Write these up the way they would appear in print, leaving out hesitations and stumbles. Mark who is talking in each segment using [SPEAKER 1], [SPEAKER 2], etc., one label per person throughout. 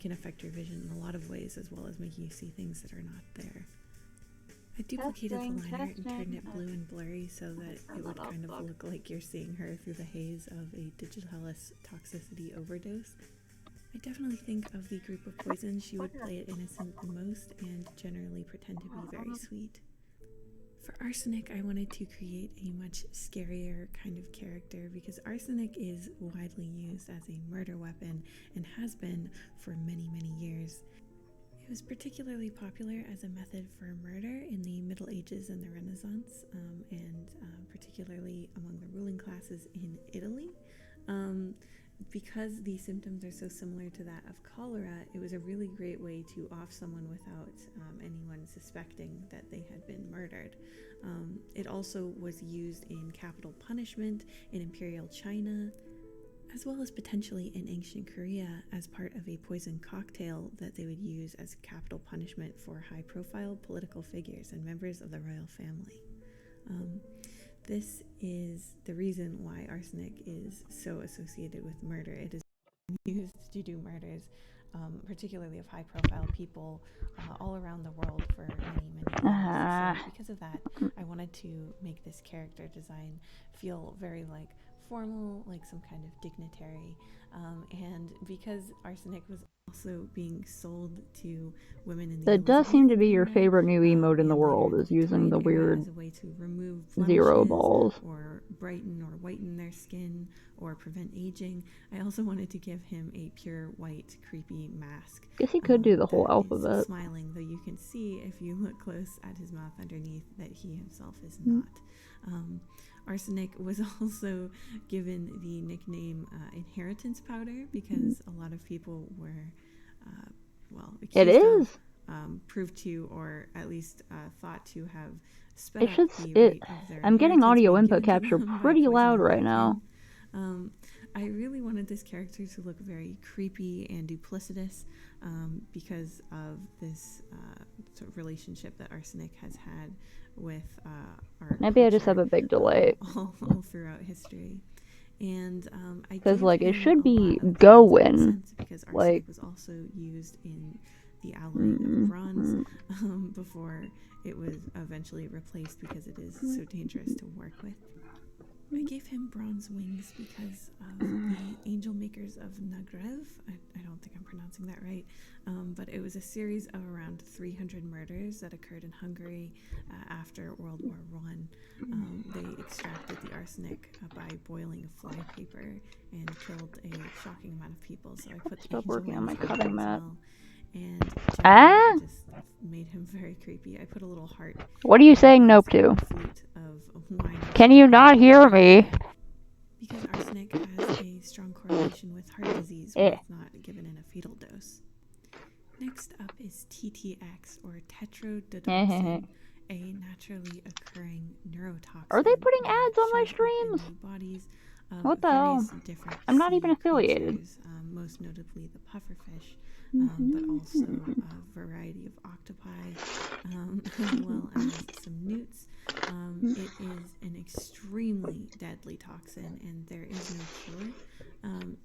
[SPEAKER 1] can affect your vision in a lot of ways, as well as making you see things that are not there. I duplicated the liner and turned it blue and blurry so that it would kind of look like you're seeing her through the haze of a digitalis toxicity overdose. I definitely think of the group of poisons she would play it innocent the most and generally pretend to be very sweet. For arsenic, I wanted to create a much scarier kind of character because arsenic is widely used as a murder weapon and has been for many, many years. It was particularly popular as a method for murder in the Middle Ages and the Renaissance, and particularly among the ruling classes in Italy. Because the symptoms are so similar to that of cholera, it was a really great way to off someone without anyone suspecting that they had been murdered. It also was used in capital punishment in Imperial China, as well as potentially in ancient Korea as part of a poison cocktail that they would use as capital punishment for high-profile political figures and members of the royal family. This is the reason why arsenic is so associated with murder. It is used to do murders, particularly of high-profile people all around the world for many, many years. So because of that, I wanted to make this character design feel very like formal, like some kind of dignitary, and because arsenic was also being sold to women in the
[SPEAKER 2] That does seem to be your favorite new emote in the world, is using the weird
[SPEAKER 1] as a way to remove
[SPEAKER 2] zero balls
[SPEAKER 1] or brighten or whiten their skin or prevent aging. I also wanted to give him a pure white creepy mask.
[SPEAKER 2] Guess he could do the whole alphabet.
[SPEAKER 1] Smiling, though you can see if you look close at his mouth underneath that he himself is not. Arsenic was also given the nickname inheritance powder because a lot of people were, accused of, proved to, or at least thought to have sped up the rate of their
[SPEAKER 2] I'm getting audio
[SPEAKER 1] inheritance
[SPEAKER 2] input capture pretty loud right now.
[SPEAKER 1] I really wanted this character to look very creepy and duplicitous because of this sort of relationship that arsenic has had with our
[SPEAKER 2] Maybe I just have a big delay.
[SPEAKER 1] all throughout history. And
[SPEAKER 2] because like it should be going
[SPEAKER 1] because arsenic was also used in the alloy of bronze before it was eventually replaced because it is so dangerous to work with. I gave him bronze wings because of the angel makers of Nagreb. I don't think I'm pronouncing that right, but it was a series of around 300 murders that occurred in Hungary after World War I. They extracted the arsenic by boiling fly paper and killed a shocking amount of people. So I put the
[SPEAKER 2] Stop working on my
[SPEAKER 1] angel
[SPEAKER 2] cutting mat.
[SPEAKER 1] And just made him very creepy. I put a little heart.
[SPEAKER 2] What are you saying nope to? Can you not hear me?
[SPEAKER 1] Because arsenic has a strong correlation with heart disease when it's not given in a fetal dose. Next up is TTX, or tetrodotoxin, a naturally occurring neurotoxin.
[SPEAKER 2] Are they putting ads on my streams? What the hell? I'm not even affiliated.
[SPEAKER 1] Most notably the pufferfish, but also a variety of octopi, as well as some newts. It is an extremely deadly toxin, and there is no cure.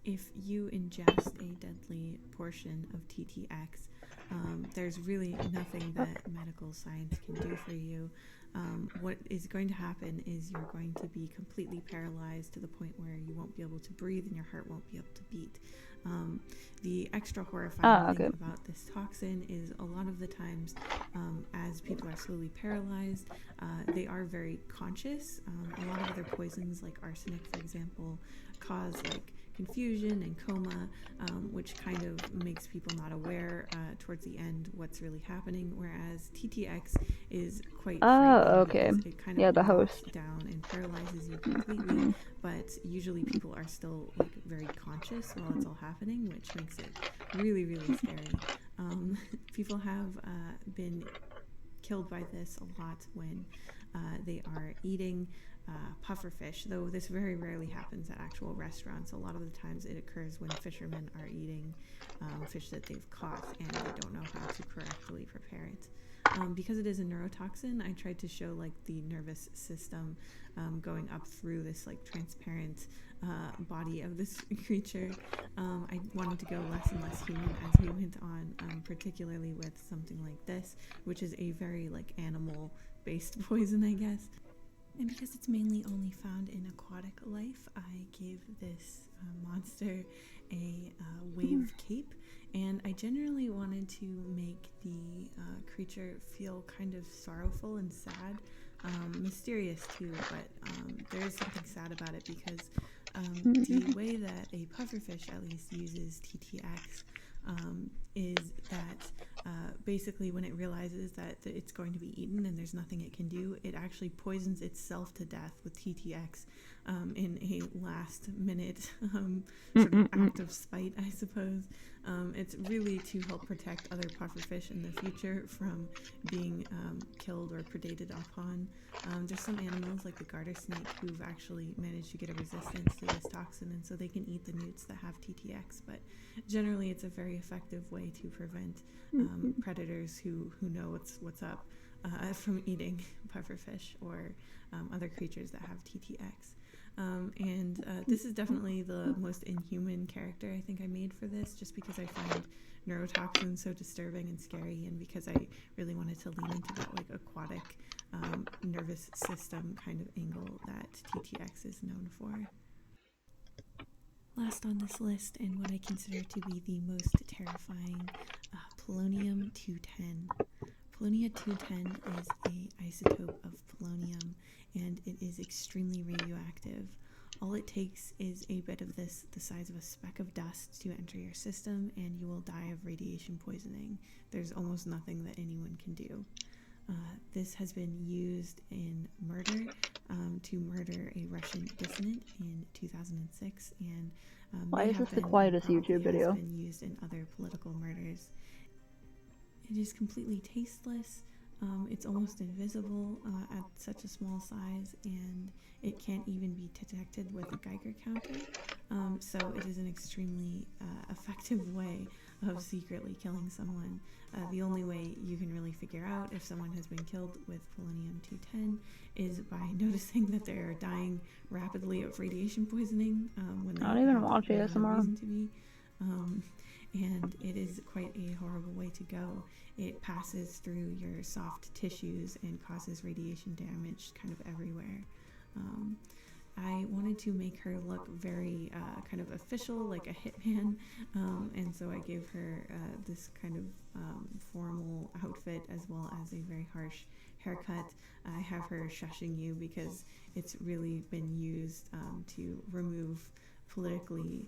[SPEAKER 1] If you ingest a deadly portion of TTX, there's really nothing that medical science can do for you. What is going to happen is you're going to be completely paralyzed to the point where you won't be able to breathe and your heart won't be able to beat. The extra horrifying thing about this toxin is a lot of the times, as people are slowly paralyzed, they are very conscious. A lot of other poisons, like arsenic, for example, cause like confusion and coma, which kind of makes people not aware towards the end what's really happening, whereas TTX is quite frightening. It kind of knocks down and paralyzes you completely, but usually people are still like very conscious while it's all happening, which makes it really, really scary. People have been killed by this a lot when they are eating pufferfish, though this very rarely happens at actual restaurants. A lot of the times it occurs when fishermen are eating fish that they've caught and they don't know how to correctly prepare it. Because it is a neurotoxin, I tried to show like the nervous system going up through this like transparent body of this creature. I wanted to go less and less human as we went on, particularly with something like this, which is a very like animal based poison, I guess. And because it's mainly only found in aquatic life, I gave this monster a wave cape, and I generally wanted to make the creature feel kind of sorrowful and sad, mysterious too, but there is something sad about it because the way that a pufferfish at least uses TTX is that basically when it realizes that it's going to be eaten and there's nothing it can do, it actually poisons itself to death with TTX in a last minute sort of act of spite, I suppose. It's really to help protect other pufferfish in the future from being killed or predated upon. There's some animals like the garter snake who've actually managed to get a resistance to this toxin, and so they can eat the newts that have TTX, but generally it's a very effective way to prevent predators who know what's up from eating pufferfish or other creatures that have TTX. This is definitely the most inhuman character I think I made for this, just because I find neurotoxins so disturbing and scary, and because I really wanted to lean into that like aquatic nervous system kind of angle that TTX is known for. Last on this list, and what I consider to be the most terrifying, polonium-210. Polonium-210 is an isotope of polonium, and it is extremely radioactive. All it takes is a bit of this, the size of a speck of dust, to enter your system, and you will die of radiation poisoning. There's almost nothing that anyone can do. This has been used in murder to murder a Russian dissident in 2006, and
[SPEAKER 2] why is this the quietest YouTube video?
[SPEAKER 1] Has been used in other political murders. It is completely tasteless. It's almost invisible at such a small size, and it can't even be detected with a Geiger counter. So it is an extremely effective way of secretly killing someone. The only way you can really figure out if someone has been killed with polonium-210 is by noticing that they are dying rapidly of radiation poisoning when they
[SPEAKER 2] not even watch ASMR.
[SPEAKER 1] Reason to be. And it is quite a horrible way to go. It passes through your soft tissues and causes radiation damage kind of everywhere. I wanted to make her look very kind of official, like a hitman, and so I gave her this kind of formal outfit as well as a very harsh haircut. I have her shushing you because it's really been used to remove politically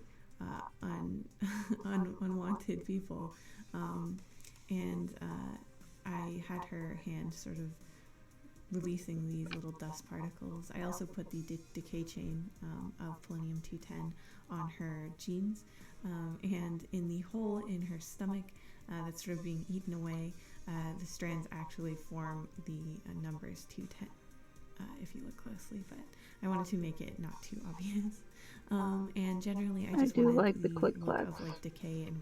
[SPEAKER 1] unwanted people, and I had her hand sort of releasing these little dust particles. I also put the decay chain of polonium-210 on her jeans, and in the hole in her stomach that's sort of being eaten away, the strands actually form the numbers 210 if you look closely, but I wanted to make it not too obvious. And generally I just wanted
[SPEAKER 2] like the
[SPEAKER 1] look
[SPEAKER 2] click-clacks
[SPEAKER 1] of like decay and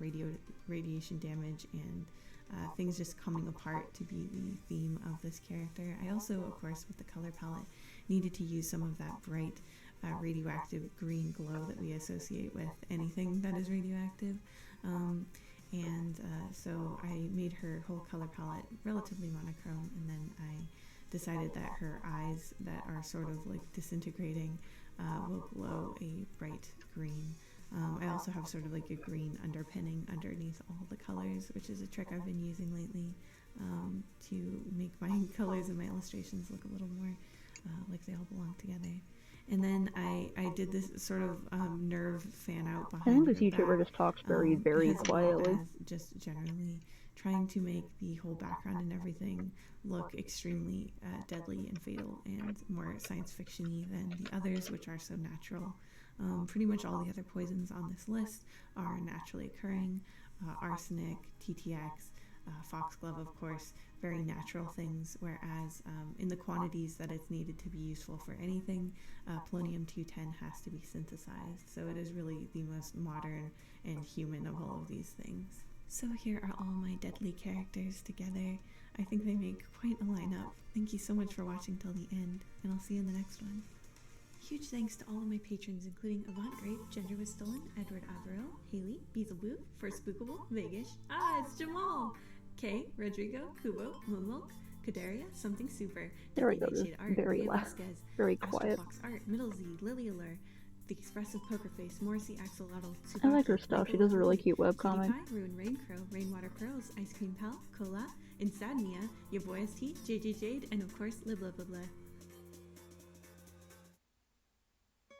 [SPEAKER 1] radiation damage and things just coming apart to be the theme of this character. I also, of course, with the color palette, needed to use some of that bright radioactive green glow that we associate with anything that is radioactive. So I made her whole color palette relatively monochrome, and then I decided that her eyes that are sort of like disintegrating will glow a bright green. I also have sort of like a green underpinning underneath all the colors, which is a trick I've been using lately to make my colors and my illustrations look a little more like they all belong together. And then I did this sort of nerve fan out behind.
[SPEAKER 2] I think this YouTuber just talks very quietly.
[SPEAKER 1] Well as just generally trying to make the whole background and everything look extremely deadly and fatal and more science fiction-y than the others, which are so natural. Pretty much all the other poisons on this list are naturally occurring. Arsenic, TTX, foxglove, of course, very natural things, whereas in the quantities that it's needed to be useful for anything, polonium-210 has to be synthesized. So it is really the most modern and human of all of these things. So here are all my deadly characters together. I think they make quite a lineup. Thank you so much for watching till the end, and I'll see you in the next one. Huge thanks to all of my patrons, including Avant Grape, Gender Was Stolen, Edward Averill, Haley, Beelzebub, First Spookable, Vegas, it's Jamal, Kay, Rodrigo, Kubo, Moonmilk, Kadaria, Something Super,
[SPEAKER 2] There we go, just
[SPEAKER 1] Art,
[SPEAKER 2] very
[SPEAKER 1] Leah
[SPEAKER 2] loud,
[SPEAKER 1] Vasquez,
[SPEAKER 2] very quiet.
[SPEAKER 1] Astrofox Art, Middle Z, Lily Allure, The Expressive Poker Face, Morrissey Axolotl,
[SPEAKER 2] I like her stuff. She does a really cute webcomic.
[SPEAKER 1] Ruin Raincrow, Rainwater Pearls, Ice Cream Pal, Cola, Insadnia, Your Boy ST, JJ Jade, and of course, Lib Lib Lib Lib.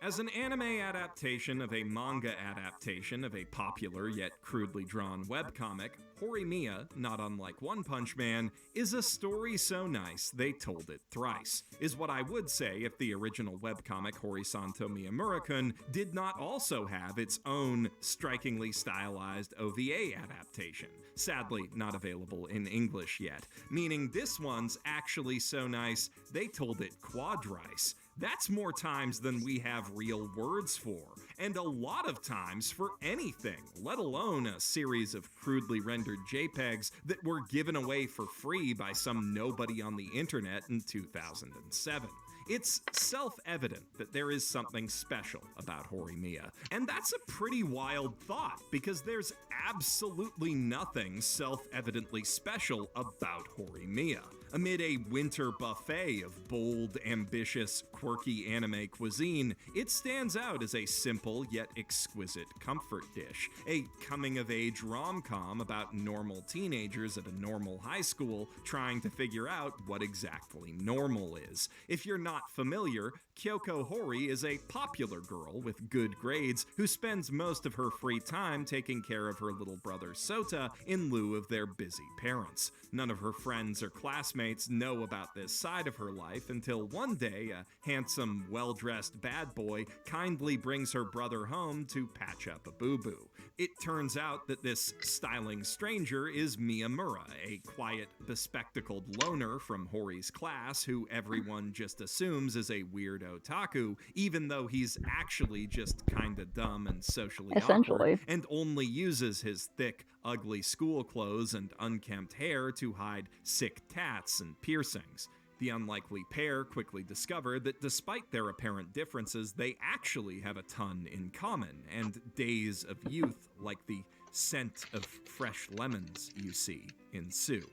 [SPEAKER 3] As an anime adaptation of a manga adaptation of a popular yet crudely drawn webcomic, Horimiya, not unlike One Punch Man, is a story so nice they told it thrice, is what I would say if the original webcomic Horisanto Miyamura-kun did not also have its own strikingly stylized OVA adaptation, sadly not available in English yet, meaning this one's actually so nice they told it quadrice. That's more times than we have real words for, and a lot of times for anything, let alone a series of crudely rendered JPEGs that were given away for free by some nobody on the internet in 2007. It's self-evident that there is something special about Horimiya, and that's a pretty wild thought, because there's absolutely nothing self-evidently special about Horimiya. Amid a winter buffet of bold, ambitious, quirky anime cuisine, it stands out as a simple yet exquisite comfort dish, a coming-of-age rom-com about normal teenagers at a normal high school trying to figure out what exactly normal is. If you're not familiar, Kyoko Hori is a popular girl with good grades who spends most of her free time taking care of her little brother Sota in lieu of their busy parents. None of her friends or classmates know about this side of her life until one day a handsome, well-dressed bad boy kindly brings her brother home to patch up a boo-boo. It turns out that this styling stranger is Miyamura, a quiet, bespectacled loner from Hori's class who everyone just assumes is a weird otaku, even though he's actually just kinda dumb and socially awkward, and only uses his thick, ugly school clothes and unkempt hair to hide sick tats and piercings. The unlikely pair quickly discover that despite their apparent differences, they actually have a ton in common, and days of youth, like the scent of fresh lemons you see, ensue.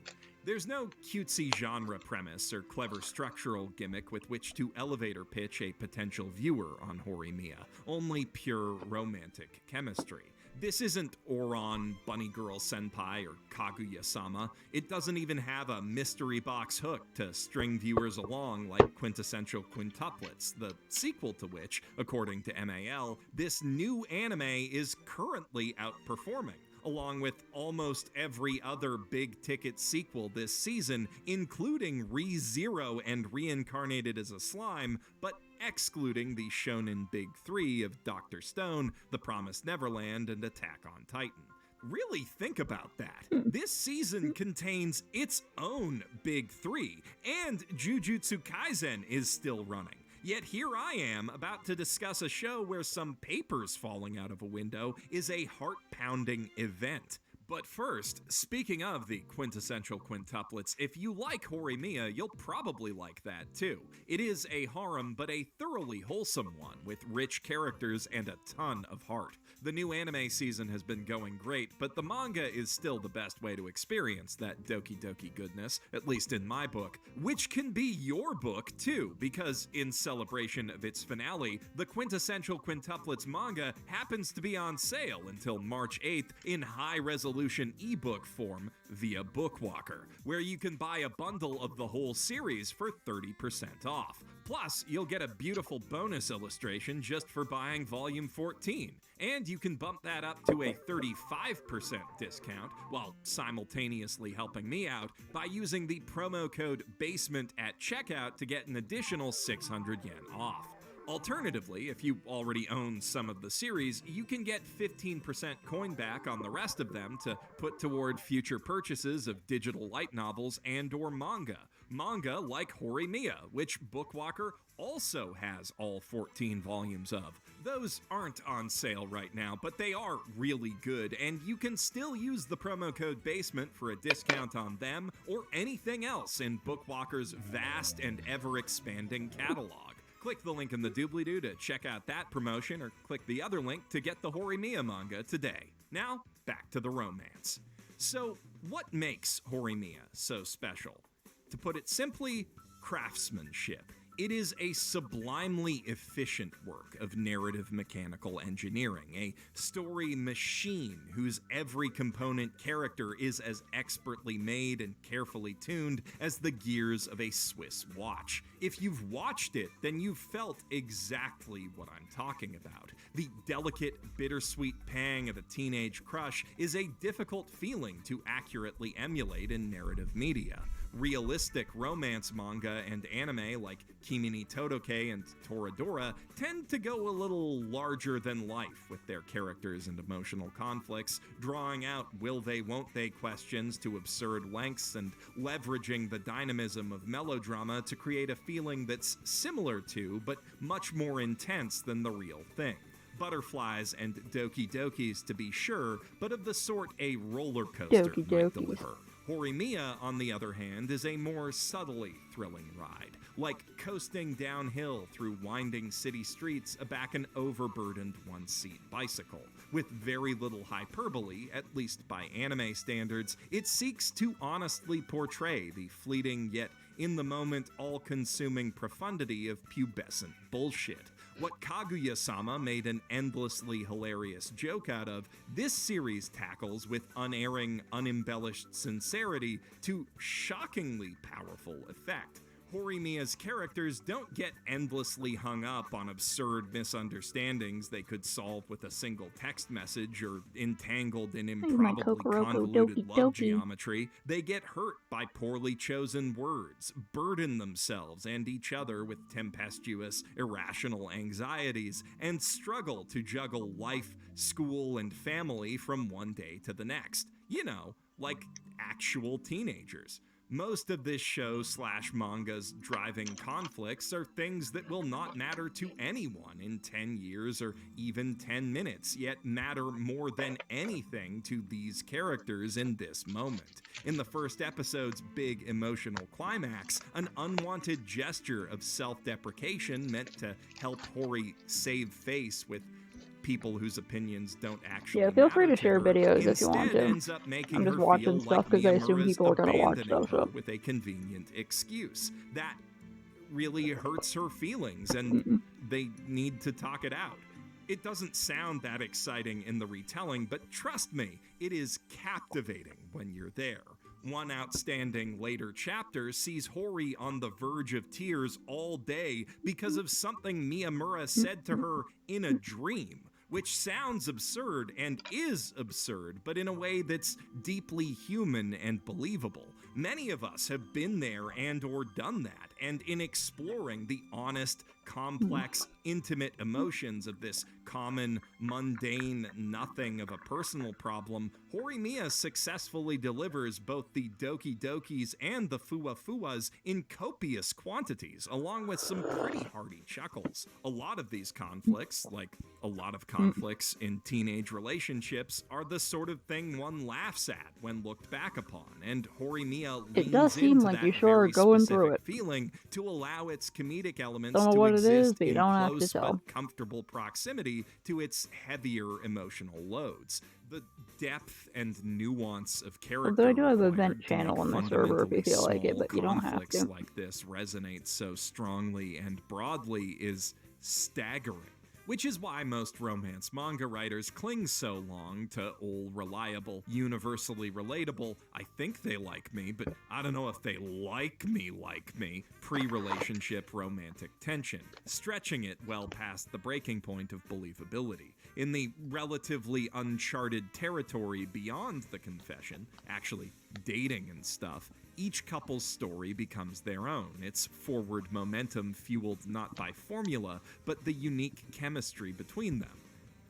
[SPEAKER 3] There's no cutesy genre premise or clever structural gimmick with which to elevator pitch a potential viewer on Horimiya, only pure romantic chemistry. This isn't Ouran, Bunny Girl Senpai, or Kaguya-sama. It doesn't even have a mystery box hook to string viewers along like Quintessential Quintuplets, the sequel to which, according to MAL, this new anime is currently outperforming, along with almost every other big-ticket sequel this season, including Re:Zero and Reincarnated as a Slime, but excluding the shonen big three of Dr. Stone, The Promised Neverland, and Attack on Titan. Really think about that. This season contains its own big three, and Jujutsu Kaisen is still running. Yet here I am, about to discuss a show where some papers falling out of a window is a heart-pounding event. But first, speaking of the quintessential quintuplets, if you like Horimiya, you'll probably like that too. It is a harem, but a thoroughly wholesome one, with rich characters and a ton of heart. The new anime season has been going great, but the manga is still the best way to experience that Doki Doki goodness, at least in my book, which can be your book too, because in celebration of its finale, the quintessential quintuplets manga happens to be on sale until March 8th in high-resolution ebook form via Bookwalker, where you can buy a bundle of the whole series for 30% off. Plus, you'll get a beautiful bonus illustration just for buying volume 14, and you can bump that up to a 35% discount while simultaneously helping me out by using the promo code BASEMENT at checkout to get an additional 600 yen off. Alternatively, if you already own some of the series, you can get 15% coin back on the rest of them to put toward future purchases of digital light novels and/or manga. Manga like Horimiya, which Bookwalker also has all 14 volumes of. Those aren't on sale right now, but they are really good, and you can still use the promo code BASEMENT for a discount on them or anything else in Bookwalker's vast and ever-expanding catalog. Click the link in the doobly-doo to check out that promotion, or click the other link to get the Horimiya manga today. Now, back to the romance. So, what makes Horimiya so special? To put it simply, craftsmanship. It is a sublimely efficient work of narrative mechanical engineering, a story machine whose every component character is as expertly made and carefully tuned as the gears of a Swiss watch. If you've watched it, then you've felt exactly what I'm talking about. The delicate, bittersweet pang of a teenage crush is a difficult feeling to accurately emulate in narrative media. Realistic romance manga and anime like Kimi ni Todoke and Toradora tend to go a little larger than life with their characters and emotional conflicts, drawing out will they won't they questions to absurd lengths and leveraging the dynamism of melodrama to create a feeling that's similar to but much more intense than the real thing. Butterflies and Doki Dokis to be sure, but of the sort a roller coaster might deliver. Horimiya, on the other hand, is a more subtly thrilling ride, like coasting downhill through winding city streets aback an overburdened one-seat bicycle. With very little hyperbole, at least by anime standards, it seeks to honestly portray the fleeting yet in-the-moment all-consuming profundity of pubescent bullshit. What Kaguya-sama made an endlessly hilarious joke out of, this series tackles with unerring, unembellished sincerity to shockingly powerful effect. Horimiya's characters don't get endlessly hung up on absurd misunderstandings they could solve with a single text message or entangled in improbably convoluted love geometry. They get hurt by poorly chosen words, burden themselves and each other with tempestuous, irrational anxieties, and struggle to juggle life, school, and family from one day to the next. You know, like actual teenagers. Most of this show/manga's driving conflicts are things that will not matter to anyone in 10 years or even 10 minutes, yet matter more than anything to these characters in this moment. In the first episode's big emotional climax, an unwanted gesture of self-deprecation meant to help Hori save face with people whose opinions don't actually
[SPEAKER 2] feel free to share
[SPEAKER 3] her,
[SPEAKER 2] videos if you want to.
[SPEAKER 3] ends up making
[SPEAKER 2] I'm just
[SPEAKER 3] her
[SPEAKER 2] watching
[SPEAKER 3] feel
[SPEAKER 2] stuff
[SPEAKER 3] like
[SPEAKER 2] because I assume
[SPEAKER 3] Miyamura's
[SPEAKER 2] people are going to watch
[SPEAKER 3] abandoning
[SPEAKER 2] stuff.
[SPEAKER 3] her with a convenient excuse. That really hurts her feelings, and they need to talk it out. It doesn't sound that exciting in the retelling, but trust me, it is captivating when you're there. One outstanding later chapter sees Hori on the verge of tears all day because of something Miyamura said to her in a dream, which sounds absurd and is absurd, but in a way that's deeply human and believable. Many of us have been there and or done that, and in exploring the honest, complex, intimate emotions of this common, mundane nothing of a personal problem, Horimiya successfully delivers both the Doki Dokis and the Fua Fuas in copious quantities, along with some pretty hearty chuckles. A lot of these conflicts, like a lot of conflicts in teenage relationships, are the sort of thing one laughs at when looked back upon, and Horimiya leans
[SPEAKER 2] It does seem
[SPEAKER 3] into
[SPEAKER 2] like
[SPEAKER 3] that
[SPEAKER 2] you sure are
[SPEAKER 3] very
[SPEAKER 2] going through
[SPEAKER 3] specific
[SPEAKER 2] it.
[SPEAKER 3] feeling to allow its comedic elements
[SPEAKER 2] Don't know
[SPEAKER 3] to
[SPEAKER 2] what it is,
[SPEAKER 3] exist
[SPEAKER 2] but you
[SPEAKER 3] in
[SPEAKER 2] don't have to
[SPEAKER 3] close
[SPEAKER 2] tell.
[SPEAKER 3] but comfortable proximity to its heavier emotional loads. The depth and nuance of character
[SPEAKER 2] Although I do have a
[SPEAKER 3] required
[SPEAKER 2] vent
[SPEAKER 3] to
[SPEAKER 2] channel
[SPEAKER 3] make
[SPEAKER 2] on the server if you feel like it,
[SPEAKER 3] fundamentally
[SPEAKER 2] but you don't have
[SPEAKER 3] conflicts
[SPEAKER 2] to.
[SPEAKER 3] like this resonate so strongly and broadly is staggering. Which is why most romance manga writers cling so long to old, reliable, universally relatable, I think they like me, but I don't know if they like me, pre-relationship romantic tension, stretching it well past the breaking point of believability. In the relatively uncharted territory beyond the confession, actually dating and stuff, Each couple's story becomes their own, its forward momentum fueled not by formula, but the unique chemistry between them.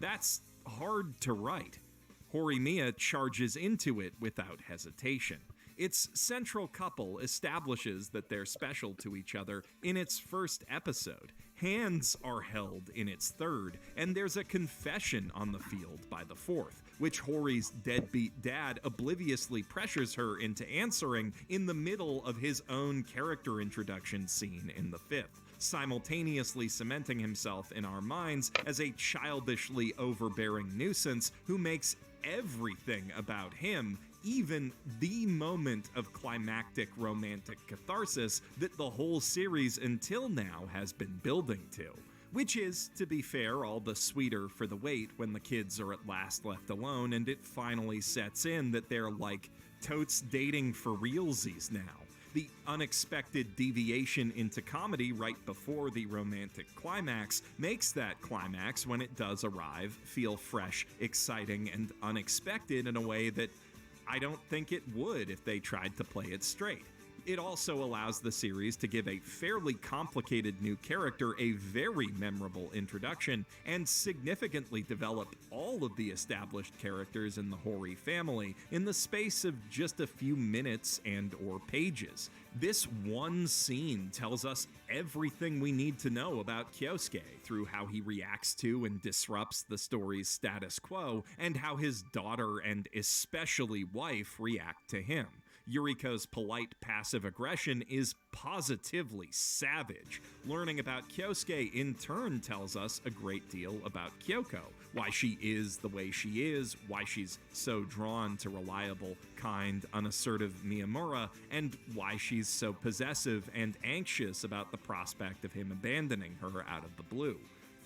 [SPEAKER 3] That's hard to write. Horimiya charges into it without hesitation. Its central couple establishes that they're special to each other in its first episode. Hands are held in its third, and there's a confession on the field by the fourth, which Hori's deadbeat dad obliviously pressures her into answering in the middle of his own character introduction scene in the fifth, simultaneously cementing himself in our minds as a childishly overbearing nuisance who makes everything about him, even the moment of climactic romantic catharsis that the whole series until now has been building to. Which is, to be fair, all the sweeter for the wait when the kids are at last left alone and it finally sets in that they're like totes dating for realsies now. The unexpected deviation into comedy right before the romantic climax makes that climax, when it does arrive, feel fresh, exciting, and unexpected in a way that I don't think it would if they tried to play it straight. It also allows the series to give a fairly complicated new character a very memorable introduction and significantly develop all of the established characters in the Hori family in the space of just a few minutes and or pages. This one scene tells us everything we need to know about Kyosuke through how he reacts to and disrupts the story's status quo and how his daughter and especially wife react to him. Yuriko's polite passive aggression is positively savage. Learning about Kyosuke in turn tells us a great deal about Kyoko, why she is the way she is, why she's so drawn to reliable, kind, unassertive Miyamura, and why she's so possessive and anxious about the prospect of him abandoning her out of the blue.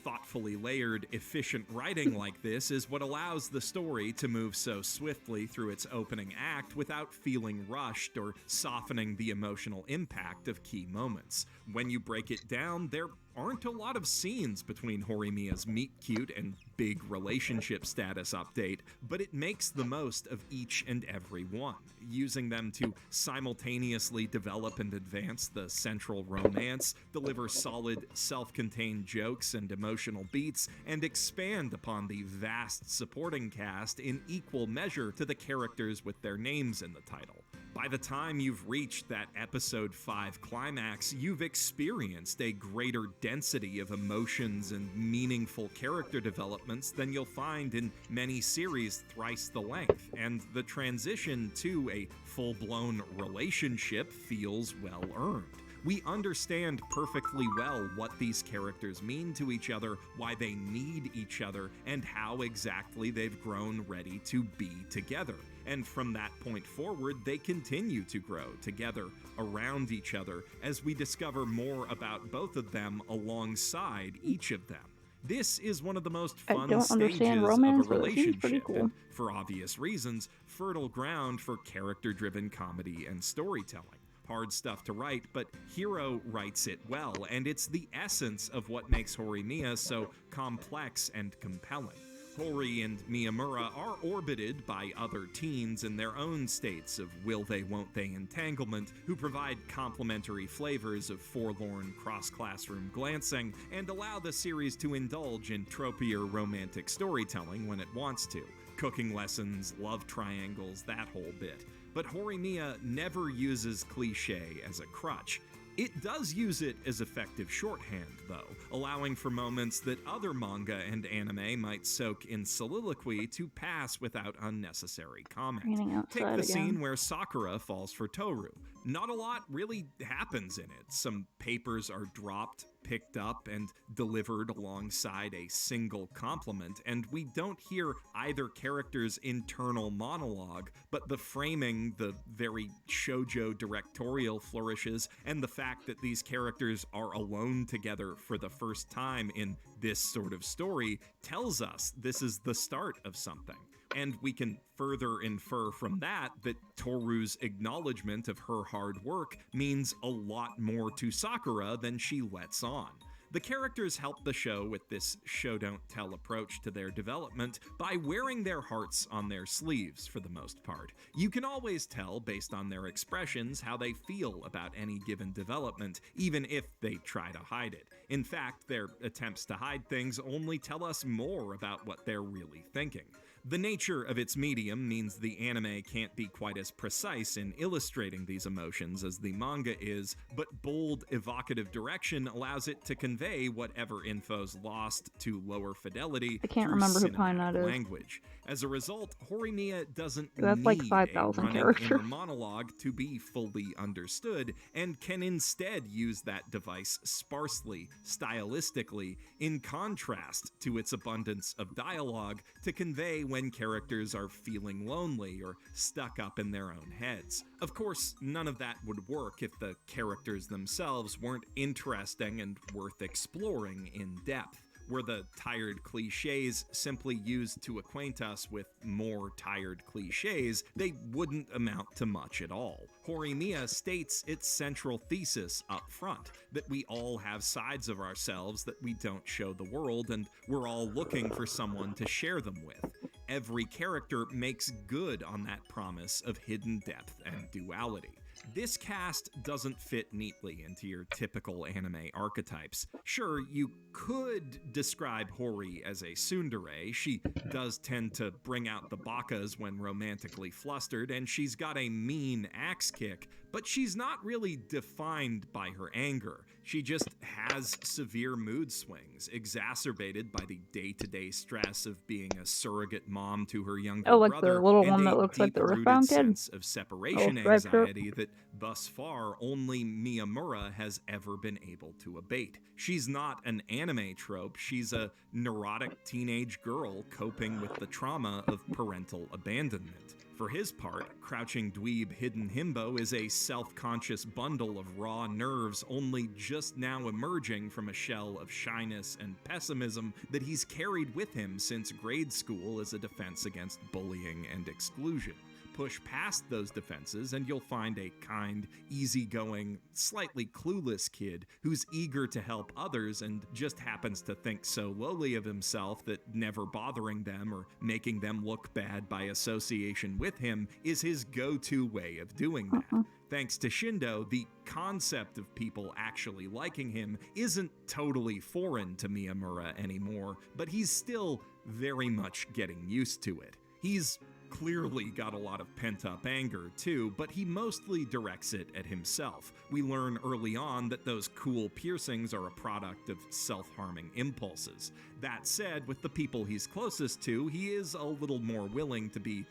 [SPEAKER 3] Thoughtfully layered, efficient writing like this is what allows the story to move so swiftly through its opening act without feeling rushed or softening the emotional impact of key moments. When you break it down, there aren't a lot of scenes between Horimiya's meet-cute and big relationship status update, but it makes the most of each and every one, using them to simultaneously develop and advance the central romance, deliver solid, self-contained jokes and emotional beats, and expand upon the vast supporting cast in equal measure to the characters with their names in the title. By the time you've reached that episode 5 climax, you've experienced a greater density of emotions and meaningful character developments than you'll find in many series thrice the length, and the transition to a full-blown relationship feels well earned. We understand perfectly well what these characters mean to each other, why they need each other, and how exactly they've grown ready to be together. And from that point forward, they continue to grow together around each other as we discover more about both of them alongside each of them. This is one of the most fun stages of a relationship, cool. And for obvious reasons, fertile ground for character-driven comedy and storytelling. Hard stuff to write, but Hiro writes it well, and it's the essence of what makes Horimiya so complex and compelling. Hori and Miyamura are orbited by other teens in their own states of will-they-won't-they entanglement, who provide complementary flavors of forlorn cross-classroom glancing and allow the series to indulge in tropier romantic storytelling when it wants to. Cooking lessons, love triangles, that whole bit. But Horimiya never uses cliché as a crutch. It does use it as effective shorthand, though, allowing for moments that other manga and anime might soak in soliloquy to pass without unnecessary comment. Take the scene where Sakura falls for Toru. Not a lot really happens in it. Some papers are dropped, picked up, and delivered alongside a single compliment, and we don't hear either character's internal monologue, but the framing, the very shoujo directorial flourishes, and the fact that these characters are alone together for the first time in this sort of story tells us this is the start of something. And we can further infer from that Toru's acknowledgement of her hard work means a lot more to Sakura than she lets on. The characters help the show with this show-don't-tell approach to their development by wearing their hearts on their sleeves for the most part. You can always tell based on their expressions how they feel about any given development, even if they try to hide it. In fact, their attempts to hide things only tell us more about what they're really thinking. The nature of its medium means the anime can't be quite as precise in illustrating these emotions as the manga is, but bold, evocative direction allows it to convey whatever info's lost to lower fidelity
[SPEAKER 2] I can't
[SPEAKER 3] through
[SPEAKER 2] remember who
[SPEAKER 3] cinematic
[SPEAKER 2] Pine Nut is.
[SPEAKER 3] language. As a result, Horimiya doesn't
[SPEAKER 2] That's
[SPEAKER 3] need
[SPEAKER 2] like
[SPEAKER 3] a
[SPEAKER 2] 5,000
[SPEAKER 3] running
[SPEAKER 2] characters.
[SPEAKER 3] inner monologue to be fully understood, and can instead use that device sparsely, stylistically, in contrast to its abundance of dialogue to convey when characters are feeling lonely or stuck up in their own heads. Of course, none of that would work if the characters themselves weren't interesting and worth exploring in depth. Were the tired cliches simply used to acquaint us with more tired cliches, they wouldn't amount to much at all. Horimiya states its central thesis up front, that we all have sides of ourselves that we don't show the world, and we're all looking for someone to share them with. Every character makes good on that promise of hidden depth and duality. This cast doesn't fit neatly into your typical anime archetypes. Sure, you could describe Hori as a tsundere. She does tend to bring out the bakas when romantically flustered, and she's got a mean axe kick, but she's not really defined by her anger. She just has severe mood swings, exacerbated by the day-to-day stress of being a surrogate mom to her younger
[SPEAKER 2] Oh, like
[SPEAKER 3] brother,
[SPEAKER 2] the little
[SPEAKER 3] and
[SPEAKER 2] one that
[SPEAKER 3] a
[SPEAKER 2] looks like the
[SPEAKER 3] deep-rooted
[SPEAKER 2] Earthbound kid?
[SPEAKER 3] sense of separation
[SPEAKER 2] striped shirt.
[SPEAKER 3] anxiety that thus far only Miyamura has ever been able to abate. She's not an anime trope, she's a neurotic teenage girl coping with the trauma of parental abandonment. For his part, Crouching Dweeb Hidden Himbo is a self-conscious bundle of raw nerves only just now emerging from a shell of shyness and pessimism that he's carried with him since grade school as a defense against bullying and exclusion. Push past those defenses and you'll find a kind, easygoing, slightly clueless kid who's eager to help others and just happens to think so lowly of himself that never bothering them or making them look bad by association with him is his go-to way of doing that. Thanks to Shindo, the concept of people actually liking him isn't totally foreign to Miyamura anymore, but he's still very much getting used to it. He's clearly got a lot of pent-up anger too, but he mostly directs it at himself. We learn early on that those cool piercings are a product of self-harming impulses. That said, with the people he's closest to, he is a little more willing to be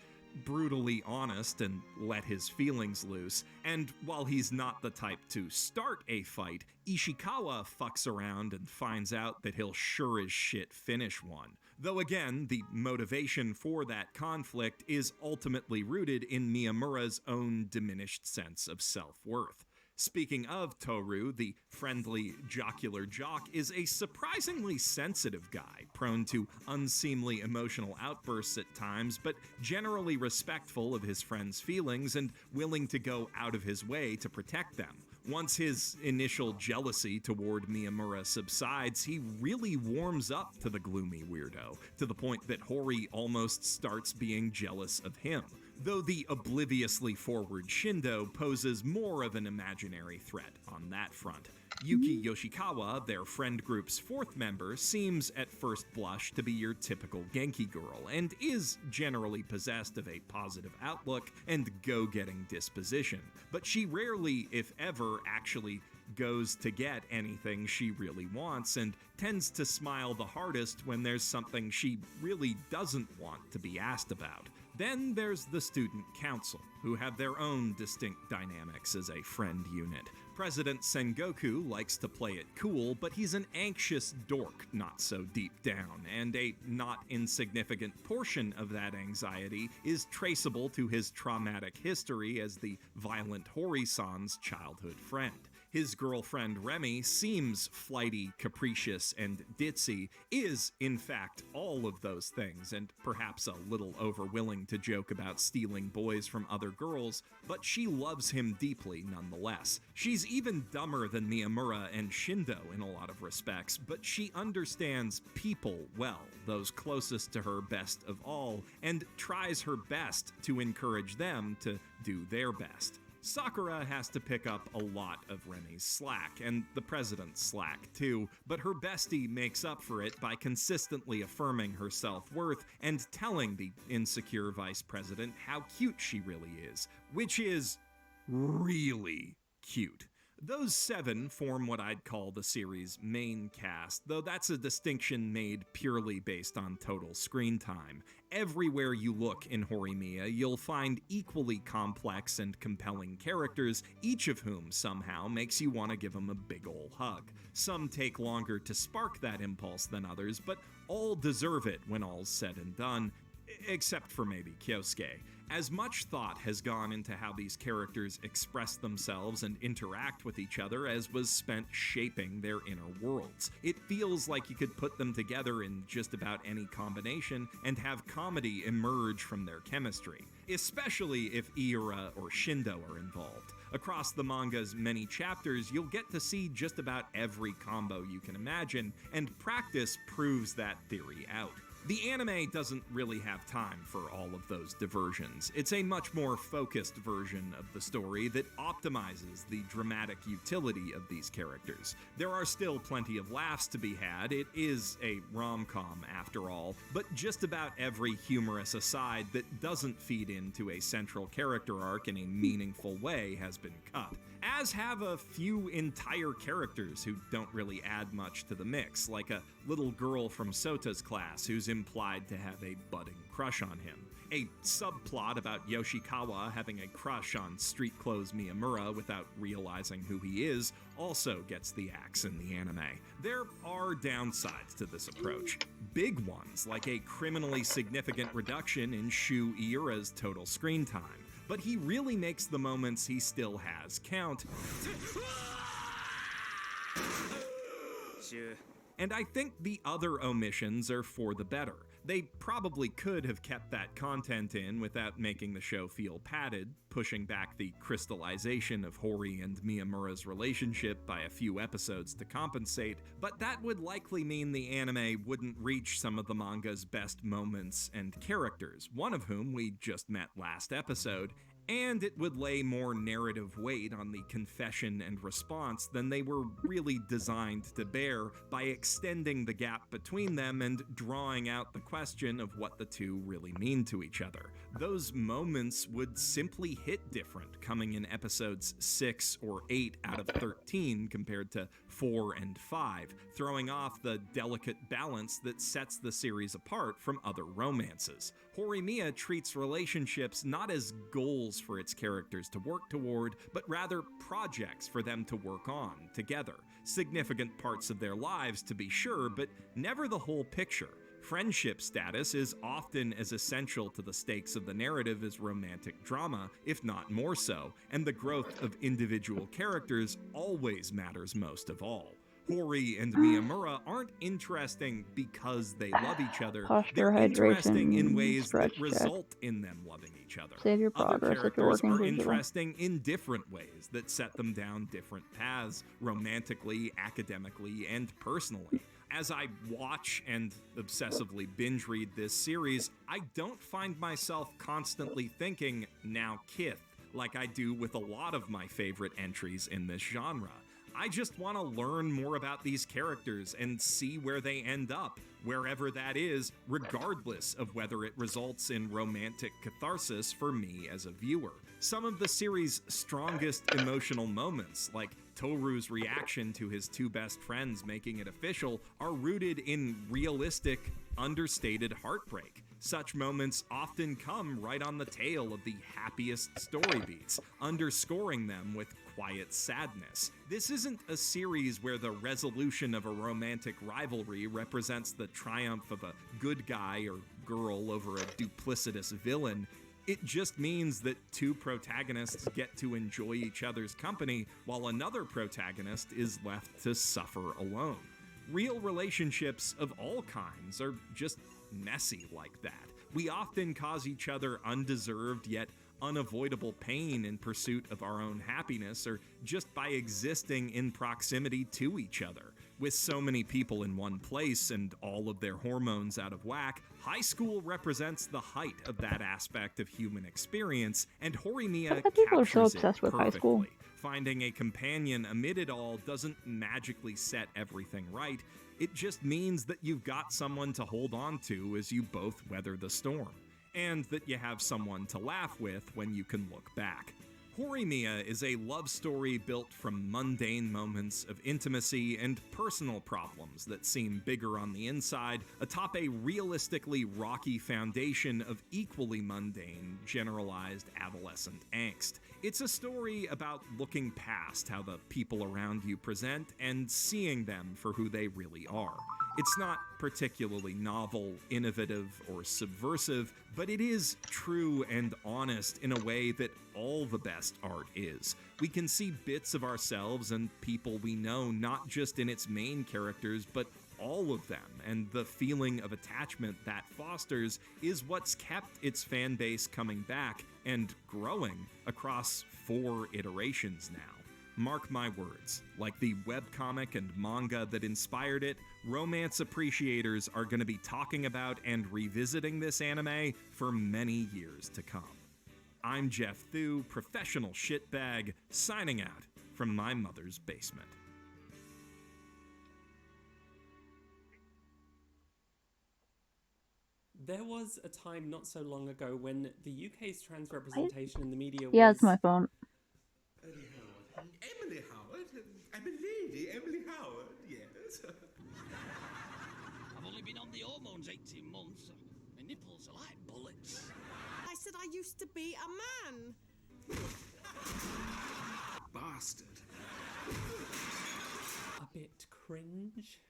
[SPEAKER 3] brutally honest and let his feelings loose. And while he's not the type to start a fight, Ishikawa fucks around and finds out that he'll sure as shit finish one. Though again, the motivation for that conflict is ultimately rooted in Miyamura's own diminished sense of self-worth. Speaking of Toru, the friendly, jocular jock is a surprisingly sensitive guy, prone to unseemly emotional outbursts at times, but generally respectful of his friends' feelings and willing to go out of his way to protect them. Once his initial jealousy toward Miyamura subsides, he really warms up to the gloomy weirdo, to the point that Hori almost starts being jealous of him. Though the obliviously forward Shindo poses more of an imaginary threat on that front. Yuki Yoshikawa, their friend group's fourth member, seems at first blush to be your typical Genki girl, and is generally possessed of a positive outlook and go-getting disposition. But she rarely, if ever, actually goes to get anything she really wants, and tends to smile the hardest when there's something she really doesn't want to be asked about. Then there's the student council, who have their own distinct dynamics as a friend unit. President Sengoku likes to play it cool, but he's an anxious dork not so deep down, and a not insignificant portion of that anxiety is traceable to his traumatic history as the violent Hori-san's childhood friend. His girlfriend Remy seems flighty, capricious, and ditzy, is, in fact, all of those things, and perhaps a little overwilling to joke about stealing boys from other girls, but she loves him deeply nonetheless. She's even dumber than Miyamura and Shindo in a lot of respects, but she understands people well, those closest to her best of all, and tries her best to encourage them to do their best. Sakura has to pick up a lot of Remy's slack, and the president's slack too, but her bestie makes up for it by consistently affirming her self-worth and telling the insecure vice president how cute she really is, which is really cute. Those 7 form what I'd call the series' main cast, though that's a distinction made purely based on total screen time. Everywhere you look in Horimiya, you'll find equally complex and compelling characters, each of whom somehow makes you want to give them a big ol' hug. Some take longer to spark that impulse than others, but all deserve it when all's said and done, except for maybe Kyosuke. As much thought has gone into how these characters express themselves and interact with each other as was spent shaping their inner worlds. It feels like you could put them together in just about any combination and have comedy emerge from their chemistry, especially if Iura or Shindo are involved. Across the manga's many chapters, you'll get to see just about every combo you can imagine, and practice proves that theory out. The anime doesn't really have time for all of those diversions. It's a much more focused version of the story that optimizes the dramatic utility of these characters. There are still plenty of laughs to be had. It is a rom-com after all, but just about every humorous aside that doesn't feed into a central character arc in a meaningful way has been cut, as have a few entire characters who don't really add much to the mix, like a little girl from Sota's class who's implied to have a budding crush on him. A subplot about Yoshikawa having a crush on street clothes Miyamura without realizing who he is also gets the axe in the anime. There are downsides to this approach. Big ones, like a criminally significant reduction in Shu Iura's total screen time. But he really makes the moments he still has count. And I think the other omissions are for the better. They probably could have kept that content in without making the show feel padded, pushing back the crystallization of Hori and Miyamura's relationship by a few episodes to compensate, but that would likely mean the anime wouldn't reach some of the manga's best moments and characters, one of whom we just met last episode, and it would lay more narrative weight on the confession and response than they were really designed to bear by extending the gap between them and drawing out the question of what the two really mean to each other. Those moments would simply hit different coming in episodes 6 or 8 out of 13 compared to 4 and 5, throwing off the delicate balance that sets the series apart from other romances. Horimiya treats relationships not as goals for its characters to work toward, but rather projects for them to work on together. Significant parts of their lives, to be sure, but never the whole picture. Friendship status is often as essential to the stakes of the narrative as romantic drama, if not more so, and the growth of individual characters always matters most of all. Hori and Miyamura aren't interesting because they love each other.
[SPEAKER 2] Posture,
[SPEAKER 3] They're interesting
[SPEAKER 2] hydration,
[SPEAKER 3] in ways that
[SPEAKER 2] stretch
[SPEAKER 3] result in them loving each other.
[SPEAKER 2] Save your
[SPEAKER 3] Other
[SPEAKER 2] progress if you're
[SPEAKER 3] characters
[SPEAKER 2] working
[SPEAKER 3] are
[SPEAKER 2] visually.
[SPEAKER 3] interesting in different ways that set them down different paths, romantically, academically, and personally. As I watch and obsessively binge read this series, I don't find myself constantly thinking, now Kith, like I do with a lot of my favorite entries in this genre. I just want to learn more about these characters and see where they end up, wherever that is, regardless of whether it results in romantic catharsis for me as a viewer. Some of the series' strongest emotional moments, like Toru's reaction to his two best friends making it official, are rooted in realistic, understated heartbreak. Such moments often come right on the tail of the happiest story beats, underscoring them with quiet sadness. This isn't a series where the resolution of a romantic rivalry represents the triumph of a good guy or girl over a duplicitous villain. It just means that two protagonists get to enjoy each other's company while another protagonist is left to suffer alone. Real relationships of all kinds are just messy like that. We often cause each other undeserved yet unavoidable pain in pursuit of our own happiness or just by existing in proximity to each other. With so many people in one place and all of their hormones out of whack, high school represents the height of that aspect of human experience, and Horimiya
[SPEAKER 2] People are so
[SPEAKER 3] captures
[SPEAKER 2] obsessed
[SPEAKER 3] it
[SPEAKER 2] with high school.
[SPEAKER 3] perfectly. Finding a companion amid it all doesn't magically set everything right. It just means that you've got someone to hold on to as you both weather the storm, and that you have someone to laugh with when you can look back. Horimiya is a love story built from mundane moments of intimacy and personal problems that seem bigger on the inside, atop a realistically rocky foundation of equally mundane, generalized adolescent angst. It's a story about looking past how the people around you present and seeing them for who they really are. It's not particularly novel, innovative, or subversive, but it is true and honest in a way that all the best art is. We can see bits of ourselves and people we know not just in its main characters, but all of them, and the feeling of attachment that fosters is what's kept its fan base coming back and growing across 4 iterations now. Mark my words, like the webcomic and manga that inspired it, romance appreciators are going to be talking about and revisiting this anime for many years to come. I'm Jeff Thu, professional shitbag, signing out from my mother's basement.
[SPEAKER 4] There was a time not so long ago when the UK's trans representation in the media was...
[SPEAKER 2] Yeah, it's my phone.
[SPEAKER 5] Emily Howard? I'm a lady, Emily Howard, yes.
[SPEAKER 6] I've only been on the hormones 18 months. My nipples are like bullets.
[SPEAKER 7] I said I used to be a man.
[SPEAKER 5] Bastard.
[SPEAKER 4] a bit cringe.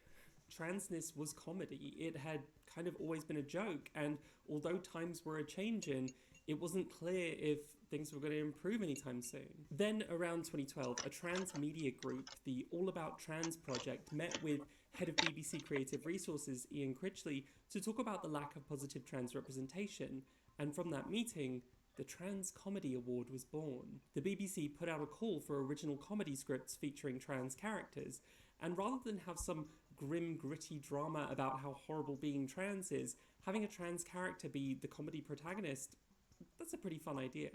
[SPEAKER 4] Transness was comedy. It had kind of always been a joke, and although times were a-changing, it wasn't clear if things were going to improve anytime soon. Then, around 2012, a trans media group, the All About Trans Project, met with head of BBC Creative Resources, Ian Critchley, to talk about the lack of positive trans representation, and from that meeting, the Trans Comedy Award was born. The BBC put out a call for original comedy scripts featuring trans characters, and rather than have some grim, gritty drama about how horrible being trans is, having a trans character be the comedy protagonist, that's a pretty fun idea.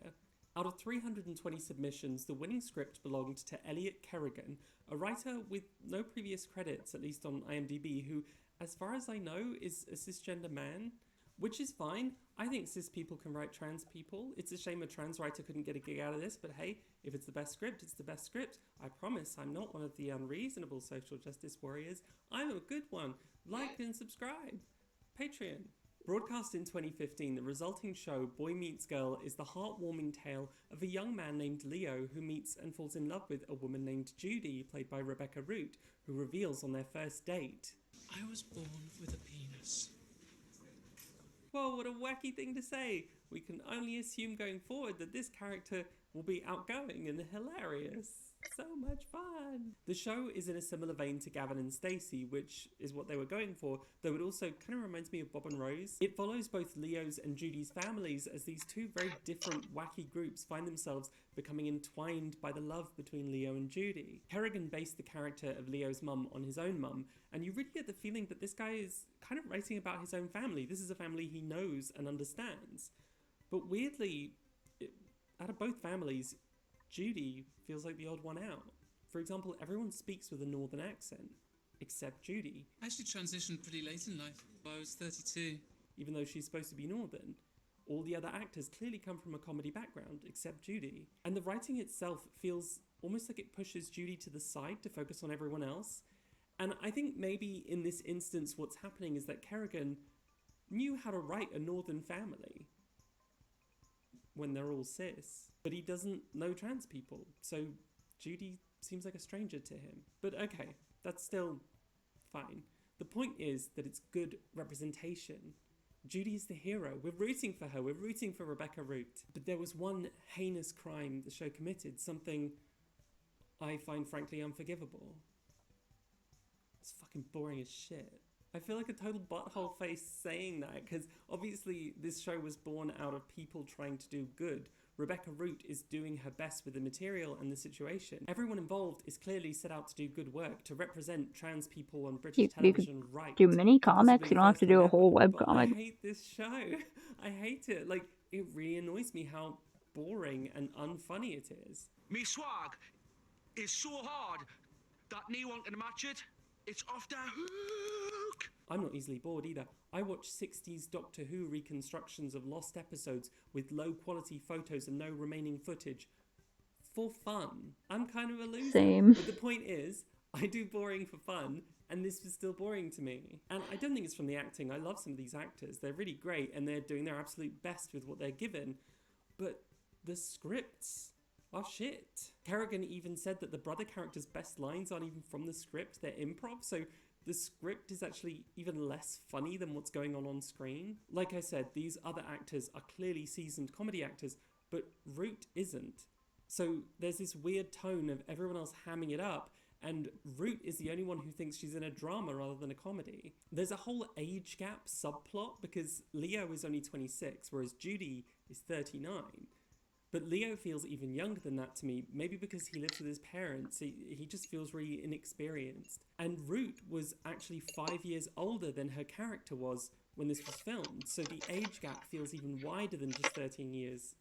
[SPEAKER 4] Out of 320 submissions, the winning script belonged to Elliot Kerrigan, a writer with no previous credits, at least on IMDb, who, as far as I know, is a cisgender man. Which is fine. I think cis people can write trans people. It's a shame a trans writer couldn't get a gig out of this, but hey, if it's the best script, it's the best script. I promise I'm not one of the unreasonable social justice warriors. I'm a good one. Like and subscribe. Patreon. Broadcast in 2015, the resulting show, Boy Meets Girl, is the heartwarming tale of a young man named Leo who meets and falls in love with a woman named Judy, played by Rebecca Root, who reveals on their first date.
[SPEAKER 6] I was born with a penis.
[SPEAKER 4] Whoa, what a wacky thing to say. We can only assume going forward that this character will be outgoing and hilarious. So much fun. The show is in a similar vein to Gavin and Stacey, which is what they were going for, though it also kind of reminds me of Bob and Rose. It follows both Leo's and Judy's families as these two very different wacky groups find themselves becoming entwined by the love between Leo and Judy. Kerrigan based the character of Leo's mum on his own mum, and you really get the feeling that this guy is kind of writing about his own family. This is a family he knows and understands. But weirdly, out of both families, Judy feels like the odd one out. For example, everyone speaks with a northern accent, except Judy.
[SPEAKER 6] I actually transitioned pretty late in life. I was 32.
[SPEAKER 4] Even though she's supposed to be northern. All the other actors clearly come from a comedy background, except Judy. And the writing itself feels almost like it pushes Judy to the side to focus on everyone else. And I think maybe in this instance what's happening is that Kerrigan knew how to write a northern family when they're all cis, but he doesn't know trans people, so Judy seems like a stranger to him. But okay, that's still fine. The point is that it's good representation. Judy is the hero. We're rooting for her. We're rooting for Rebecca Root. But there was one heinous crime the show committed, something I find frankly unforgivable. It's fucking boring as shit. I feel like a total butthole face saying that, because obviously this show was born out of people trying to do good. Rebecca Root is doing her best with the material and the situation. Everyone involved is clearly set out to do good work, to represent trans people on British television right.
[SPEAKER 2] Do mini comics, you don't have to do a whole webcomic.
[SPEAKER 4] I hate this show. I hate it. Like, it really annoys me how boring and unfunny it is.
[SPEAKER 6] Me swag is so hard that no one can match it. It's off the hook.
[SPEAKER 4] I'm not easily bored either. I watch 60s Doctor Who reconstructions of lost episodes with low quality photos and no remaining footage for fun. I'm kind of a loser.
[SPEAKER 2] Same.
[SPEAKER 4] But the point is, I do boring for fun, and this was still boring to me. And I don't think it's from the acting. I love some of these actors. They're really great, and they're doing their absolute best with what they're given. But the scripts are shit. Kerrigan even said that the brother character's best lines aren't even from the script, they're improv, so the script is actually even less funny than what's going on screen. Like I said, these other actors are clearly seasoned comedy actors, but Root isn't. So there's this weird tone of everyone else hamming it up, and Root is the only one who thinks she's in a drama rather than a comedy. There's a whole age gap subplot because Leo is only 26, whereas Judy is 39. But Leo feels even younger than that to me, maybe because he lives with his parents. He just feels really inexperienced. And Root was actually 5 years older than her character was when this was filmed, so the age gap feels even wider than just 13 years.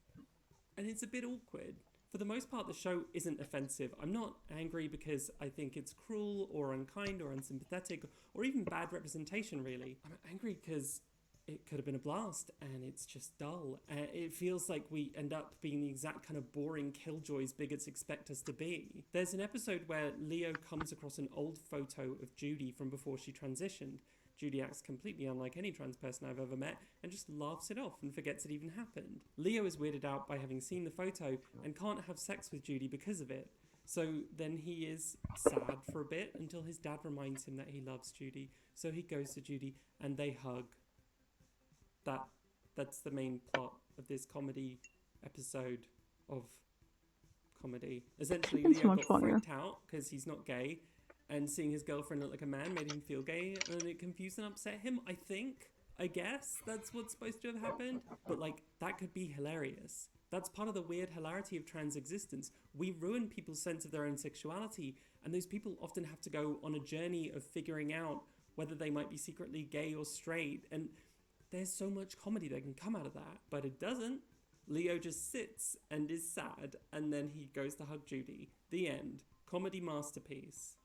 [SPEAKER 4] And it's a bit awkward. For the most part, the show isn't offensive. I'm not angry because I think it's cruel or unkind or unsympathetic or even bad representation, really. I'm angry because it could have been a blast, and it's just dull. It feels like we end up being the exact kind of boring killjoys bigots expect us to be. There's an episode where Leo comes across an old photo of Judy from before she transitioned. Judy acts completely unlike any trans person I've ever met and just laughs it off and forgets it even happened. Leo is weirded out by having seen the photo and can't have sex with Judy because of it. So then he is sad for a bit until his dad reminds him that he loves Judy. So he goes to Judy and they hug. That's the main plot of this comedy episode of comedy. Essentially, Leo got freaked out because he's not gay, and seeing his girlfriend look like a man made him feel gay, and it confused and upset him, I guess that's what's supposed to have happened. But, like, that could be hilarious. That's part of the weird hilarity of trans existence. We ruin people's sense of their own sexuality, and those people often have to go on a journey of figuring out whether they might be secretly gay or straight, and there's so much comedy that can come out of that, but it doesn't. Leo just sits and is sad, and then he goes to hug Judy. The end. Comedy masterpiece.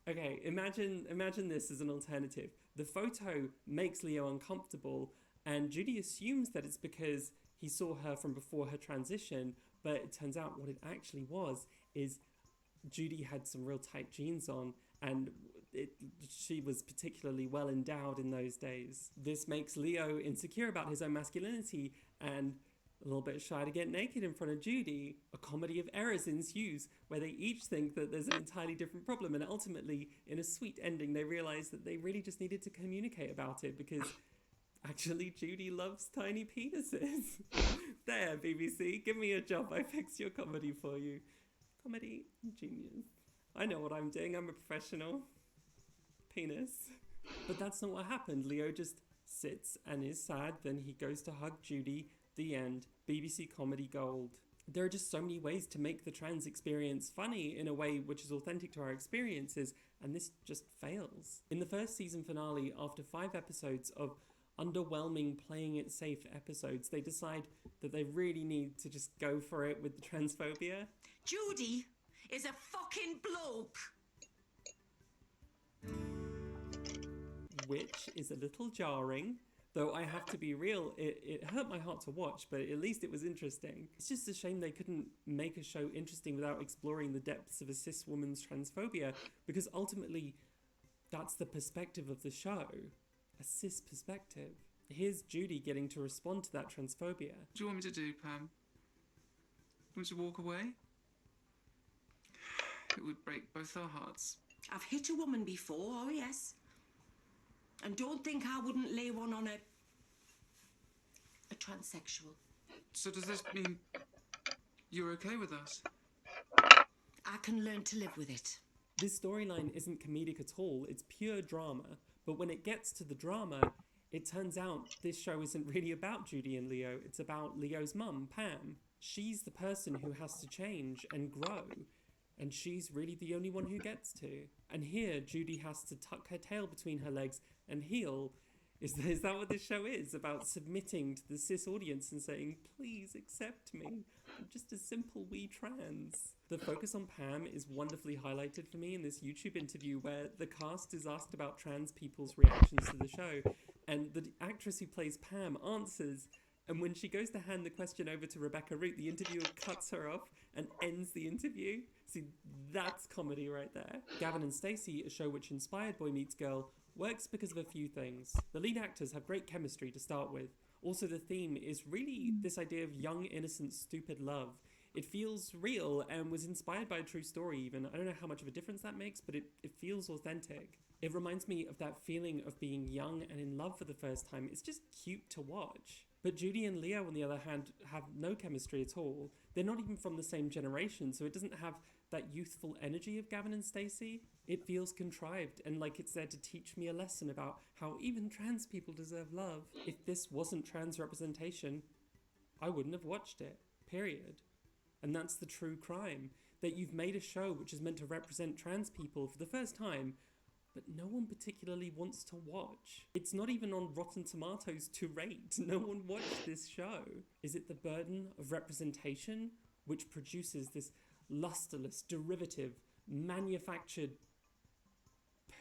[SPEAKER 4] Okay, imagine this as an alternative. The photo makes Leo uncomfortable, and Judy assumes that it's because he saw her from before her transition, but it turns out what it actually was is Judy had some real tight jeans on, and she was particularly well endowed in those days. This makes Leo insecure about his own masculinity and a little bit shy to get naked in front of Judy. A comedy of errors ensues where they each think that there's an entirely different problem, and ultimately, in a sweet ending, they realize that they really just needed to communicate about it because actually Judy loves tiny penises. There, BBC, give me a job. I fix your comedy for you. Comedy genius. I know what I'm doing. I'm a professional. Penis. But that's not what happened. Leo just sits and is sad, then he goes to hug Judy. The end. BBC comedy gold. There are just so many ways to make the trans experience funny in a way which is authentic to our experiences, and this just fails. In the first season finale, after 5 episodes of underwhelming playing it safe episodes, they decide that they really need to just go for it with the transphobia.
[SPEAKER 8] Judy is a fucking bloke!
[SPEAKER 4] Which is a little jarring, though I have to be real, it hurt my heart to watch, but at least it was interesting. It's just a shame they couldn't make a show interesting without exploring the depths of a cis woman's transphobia, because ultimately, that's the perspective of the show. A cis perspective. Here's Judy getting to respond to that transphobia.
[SPEAKER 9] What do you want me to do, Pam? Do you want to walk away? It would break both our hearts.
[SPEAKER 8] I've hit a woman before, oh yes. And don't think I wouldn't lay one on a transsexual.
[SPEAKER 9] So does this mean you're okay with us?
[SPEAKER 8] I can learn to live with it.
[SPEAKER 4] This storyline isn't comedic at all, it's pure drama. But when it gets to the drama, it turns out this show isn't really about Judy and Leo, it's about Leo's mum, Pam. She's the person who has to change and grow, and she's really the only one who gets to. And here, Judy has to tuck her tail between her legs and heal. Is that what this show is? About submitting to the cis audience and saying, please accept me. I'm just a simple wee trans. The focus on Pam is wonderfully highlighted for me in this YouTube interview where the cast is asked about trans people's reactions to the show. And the actress who plays Pam answers. And when she goes to hand the question over to Rebecca Root, the interviewer cuts her off and ends the interview. See, that's comedy right there. Gavin and Stacey, a show which inspired Boy Meets Girl, works because of a few things. The lead actors have great chemistry to start with. Also, the theme is really this idea of young, innocent, stupid love. It feels real and was inspired by a true story even. I don't know how much of a difference that makes, but it feels authentic. It reminds me of that feeling of being young and in love for the first time. It's just cute to watch. But Judy and Leo, on the other hand, have no chemistry at all. They're not even from the same generation, so it doesn't have that youthful energy of Gavin and Stacey. It feels contrived and like it's there to teach me a lesson about how even trans people deserve love. If this wasn't trans representation, I wouldn't have watched it, period. And that's the true crime, that you've made a show which is meant to represent trans people for the first time, but no one particularly wants to watch. It's not even on Rotten Tomatoes to rate. No one watched this show. Is it the burden of representation which produces this lusterless, derivative, manufactured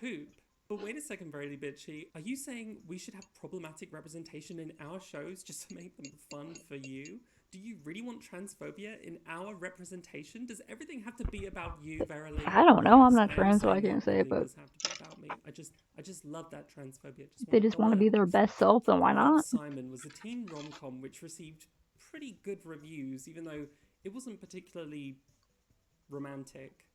[SPEAKER 4] poop? But wait a second, Verily Bitchy. Are you saying we should have problematic representation in our shows just to make them fun for you? Do you really want transphobia in our representation? Does everything have to be about you, Verily?
[SPEAKER 2] I don't know. I'm not trans, so I can't say it, but
[SPEAKER 4] Does have to be about me. I just love that transphobia.
[SPEAKER 2] if they just want to be their best self, then why not?
[SPEAKER 4] Simon was a teen rom-com which received pretty good reviews, even though it wasn't particularly romantic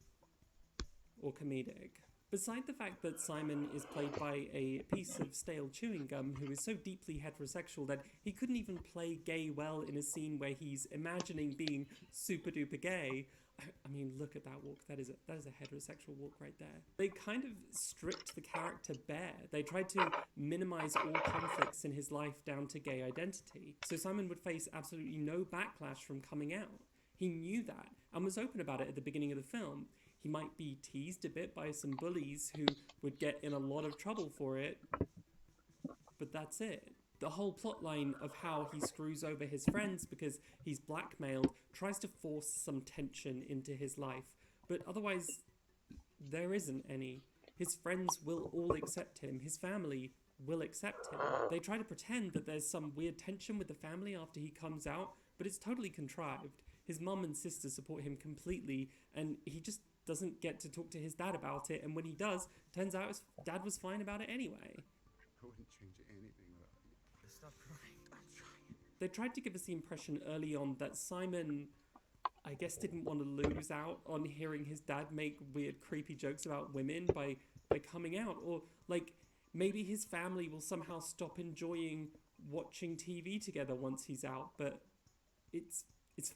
[SPEAKER 4] or comedic. Beside the fact that Simon is played by a piece of stale chewing gum who is so deeply heterosexual that he couldn't even play gay well in a scene where he's imagining being super duper gay. I mean, look at that walk. That is a heterosexual walk right there. They kind of stripped the character bare. They tried to minimize all conflicts in his life down to gay identity. So Simon would face absolutely no backlash from coming out. He knew that and was open about it at the beginning of the film. He might be teased a bit by some bullies who would get in a lot of trouble for it, but that's it. The whole plotline of how he screws over his friends because he's blackmailed tries to force some tension into his life, but otherwise there isn't any. His friends will all accept him. His family will accept him. They try to pretend that there's some weird tension with the family after he comes out, but it's totally contrived. His mum and sister support him completely, and he just doesn't get to talk to his dad about it, and when he does, turns out his dad was fine about it anyway.
[SPEAKER 5] I wouldn't change anything about you.
[SPEAKER 6] Stop crying. I'm trying.
[SPEAKER 4] They tried to give us the impression early on that Simon, I guess, didn't want to lose out on hearing his dad make weird, creepy jokes about women by coming out, or like maybe his family will somehow stop enjoying watching TV together once he's out, but it's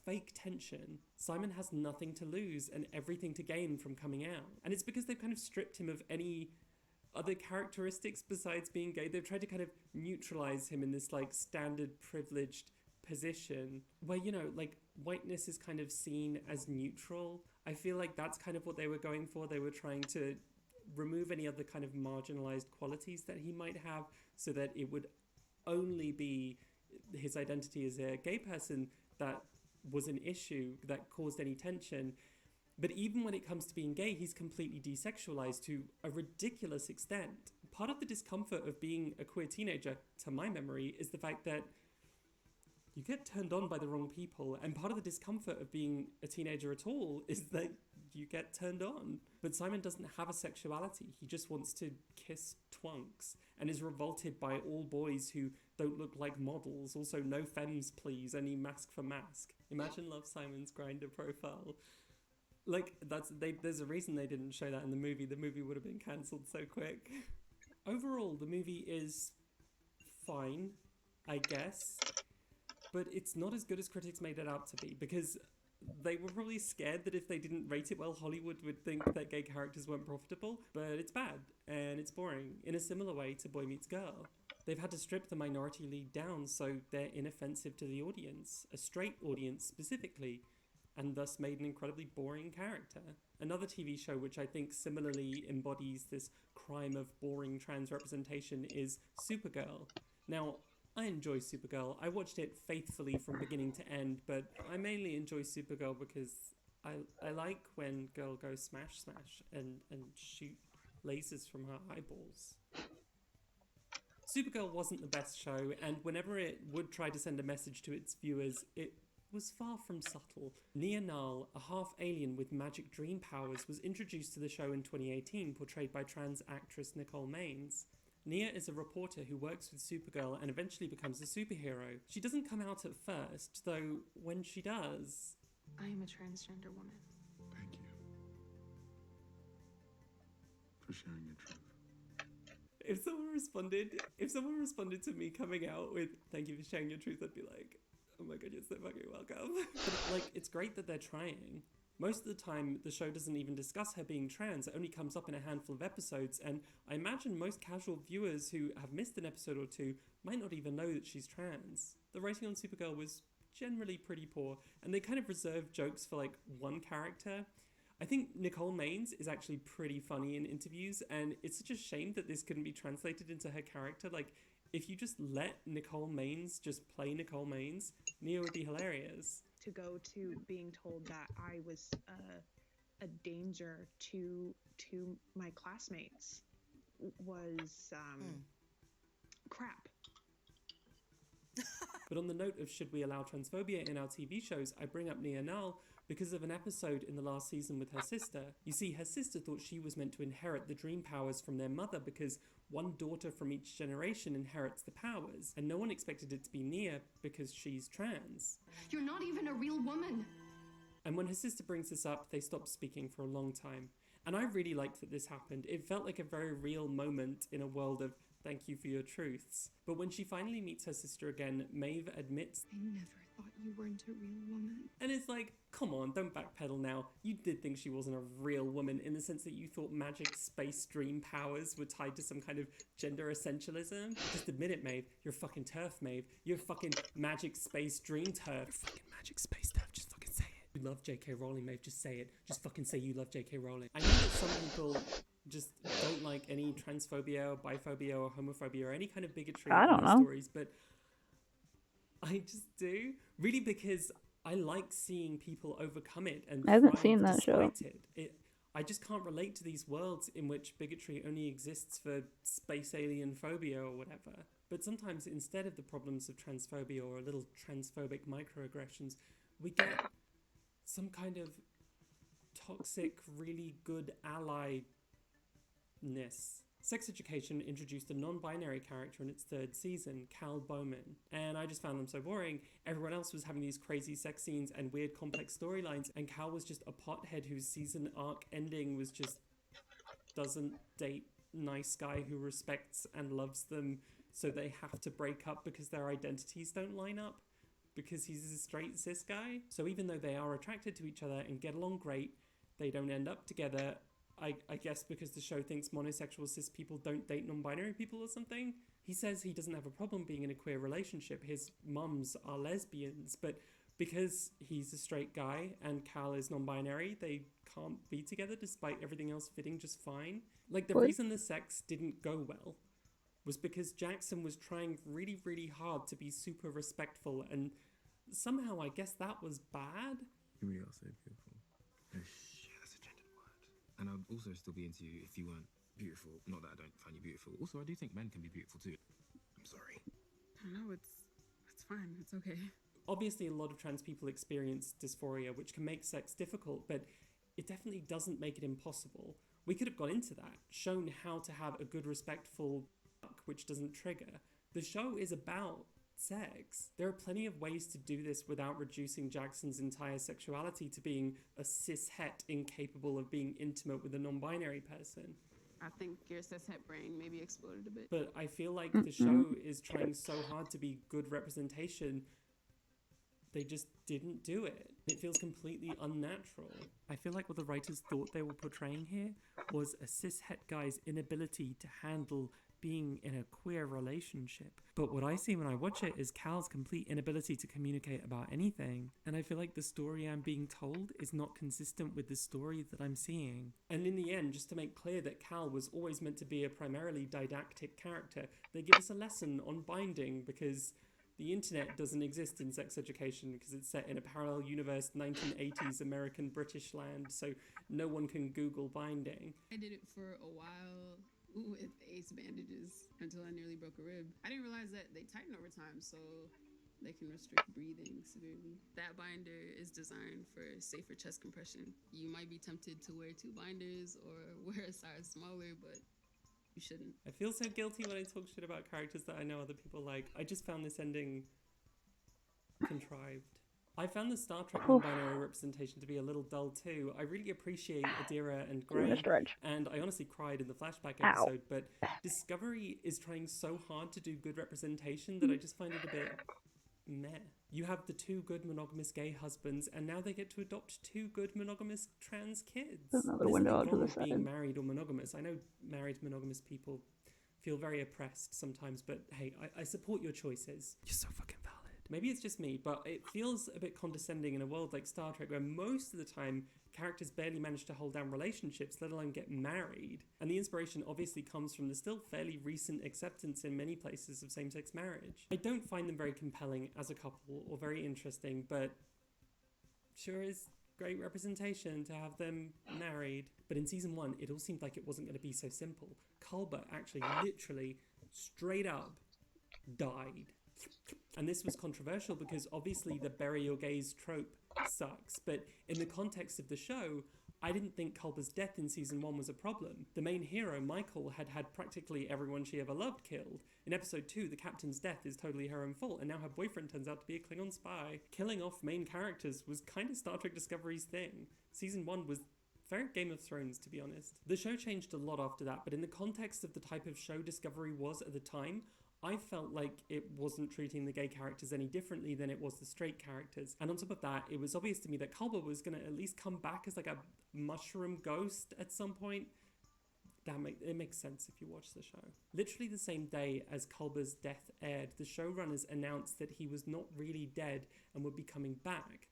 [SPEAKER 4] fake tension. Simon has nothing to lose and everything to gain from coming out. And it's because they've kind of stripped him of any other characteristics besides being gay. They've tried to kind of neutralize him in this like standard privileged position where, you know, like whiteness is kind of seen as neutral. I feel like that's kind of what they were going for. They were trying to remove any other kind of marginalized qualities that he might have so that it would only be his identity as a gay person that was an issue that caused any tension. But even when it comes to being gay, he's completely desexualized to a ridiculous extent. Part of the discomfort of being a queer teenager, to my memory, is the fact that you get turned on by the wrong people, and part of the discomfort of being a teenager at all is that you get turned on. But Simon doesn't have a sexuality. He just wants to kiss twunks and is revolted by all boys who don't look like models. Also, no femmes, please. Any mask for mask. Imagine Love Simon's Grindr profile. Like, there's a reason they didn't show that in the movie. The movie would have been cancelled so quick. Overall, the movie is fine, I guess, but it's not as good as critics made it out to be, because they were probably scared that if they didn't rate it well, Hollywood would think that gay characters weren't profitable, but it's bad, and it's boring, in a similar way to Boy Meets Girl. They've had to strip the minority lead down so they're inoffensive to the audience, a straight audience specifically, and thus made an incredibly boring character. Another TV show which I think similarly embodies this crime of boring trans representation is Supergirl. Now, I enjoy Supergirl. I watched it faithfully from beginning to end, but I mainly enjoy Supergirl because I like when girl goes smash smash and shoot lasers from her eyeballs. Supergirl wasn't the best show, and whenever it would try to send a message to its viewers, it was far from subtle. Nia Nal, a half-alien with magic dream powers, was introduced to the show in 2018, portrayed by trans actress Nicole Maines. Nia is a reporter who works with Supergirl and eventually becomes a superhero. She doesn't come out at first, though when she does...
[SPEAKER 10] I am a transgender woman.
[SPEAKER 11] Thank you for sharing your truth.
[SPEAKER 4] If someone responded to me coming out with "thank you for sharing your truth," I'd be like, "Oh my god, you're so fucking welcome." But like, it's great that they're trying. Most of the time, the show doesn't even discuss her being trans. It only comes up in a handful of episodes, and I imagine most casual viewers who have missed an episode or two might not even know that she's trans. The writing on Supergirl was generally pretty poor, and they kind of reserved jokes for like one character. I think Nicole Maines is actually pretty funny in interviews, and it's such a shame that this couldn't be translated into her character. Like, if you just let Nicole Maines just play Nicole Maines, Nia would be hilarious.
[SPEAKER 10] To go to being told that I was a danger to my classmates was crap.
[SPEAKER 4] But on the note of should we allow transphobia in our TV shows, I bring up Nia Nal because of an episode in the last season with her sister. You see, her sister thought she was meant to inherit the dream powers from their mother because one daughter from each generation inherits the powers, and no one expected it to be Nia because she's trans.
[SPEAKER 8] You're not even a real woman.
[SPEAKER 4] And when her sister brings this up, they stop speaking for a long time. And I really liked that this happened. It felt like a very real moment in a world of thank you for your truths. But when she finally meets her sister again, Maeve admits,
[SPEAKER 10] I never thought you weren't a real woman.
[SPEAKER 4] And it's like, come on, don't backpedal now. You did think she wasn't a real woman in the sense that you thought magic space dream powers were tied to some kind of gender essentialism. Just admit it, Maeve. You're fucking TERF, Maeve. You're fucking magic space dream TERF. You're fucking magic space TERF. Just fucking say it. You love J.K. Rowling, Maeve. Just say it. Just fucking say you love J.K. Rowling. I know that some people just don't like any transphobia or biphobia or homophobia or any kind of bigotry in those stories, but I just do. Really, because I like seeing people overcome it and
[SPEAKER 2] I haven't seen that show.
[SPEAKER 4] I just can't relate to these worlds in which bigotry only exists for space alien phobia or whatever. But sometimes instead of the problems of transphobia or a little transphobic microaggressions, we get some kind of toxic, really good ally-ness. Sex Education introduced a non-binary character in its third season, Cal Bowman, and I just found them so boring. Everyone else was having these crazy sex scenes and weird complex storylines, and Cal was just a pothead whose season arc ending was just doesn't date nice guy who respects and loves them, so they have to break up because their identities don't line up, because he's a straight cis guy. So even though they are attracted to each other and get along great, they don't end up together. I guess because the show thinks monosexual cis people don't date non-binary people or something. He says he doesn't have a problem being in a queer relationship. His mums are lesbians, but because he's a straight guy and Cal is non-binary, they can't be together despite everything else fitting just fine. Like, the reason the sex didn't go well was because Jackson was trying really, really hard to be super respectful, and somehow I guess that was bad.
[SPEAKER 12] You really are so beautiful. And I'd also still be into you if you weren't beautiful. Not that I don't find you beautiful. Also, I do think men can be beautiful too. I'm sorry.
[SPEAKER 13] No, it's fine. It's okay.
[SPEAKER 4] Obviously, a lot of trans people experience dysphoria, which can make sex difficult, but it definitely doesn't make it impossible. We could have gone into that, shown how to have a good, respectful which doesn't trigger. The show is about sex. There are plenty of ways to do this without reducing Jackson's entire sexuality to being a cis-het incapable of being intimate with a non-binary person.
[SPEAKER 13] I think your cishet brain maybe exploded a bit.
[SPEAKER 4] But I feel like the show is trying so hard to be good representation. They just didn't do it. It feels completely unnatural. I feel like what the writers thought they were portraying here was a cishet guy's inability to handle being in a queer relationship. But what I see when I watch it is Cal's complete inability to communicate about anything. And I feel like the story I'm being told is not consistent with the story that I'm seeing. And in the end, just to make clear that Cal was always meant to be a primarily didactic character, they give us a lesson on binding because the internet doesn't exist in sex education because it's set in a parallel universe 1980s American British land, so no one can Google binding.
[SPEAKER 13] I did it for a while with ace bandages until I nearly broke a rib. I didn't realize that they tighten over time, so they can restrict breathing severely. That binder is designed for safer chest compression. You might be tempted to wear 2 binders or wear a size smaller, but you shouldn't.
[SPEAKER 4] I feel so guilty when I talk shit about characters that I know other people like. I just found this ending contrived. I found the Star Trek non-binary representation to be a little dull too. I really appreciate Adira and Grey, and I honestly cried in the flashback episode, but Discovery is trying so hard to do good representation that I just find it a bit meh. You have the 2 good monogamous gay husbands, and now they get to adopt 2 good monogamous trans kids.
[SPEAKER 2] There's another window out to the side.
[SPEAKER 4] Being married or monogamous. I know married monogamous people feel very oppressed sometimes, but hey, I support your choices. You're so fucking valid. Maybe it's just me, but it feels a bit condescending in a world like Star Trek where most of the time characters barely manage to hold down relationships, let alone get married. And the inspiration obviously comes from the still fairly recent acceptance in many places of same-sex marriage. I don't find them very compelling as a couple or very interesting, but sure is great representation to have them married. But in season 1, it all seemed like it wasn't going to be so simple. Culber actually literally straight up died. And this was controversial because obviously the bury your gays trope sucks, but in the context of the show, I didn't think Culber's death in season 1 was a problem. The main hero, Michael, had had practically everyone she ever loved killed. In episode 2, the captain's death is totally her own fault, and now her boyfriend turns out to be a Klingon spy. Killing off main characters was kind of Star Trek Discovery's thing. Season 1 was very Game of Thrones, to be honest. The show changed a lot after that, but in the context of the type of show Discovery was at the time, I felt like it wasn't treating the gay characters any differently than it was the straight characters. And on top of that, it was obvious to me that Culber was going to at least come back as like a mushroom ghost at some point. It makes sense if you watch the show. Literally the same day as Culber's death aired, the showrunners announced that he was not really dead and would be coming back.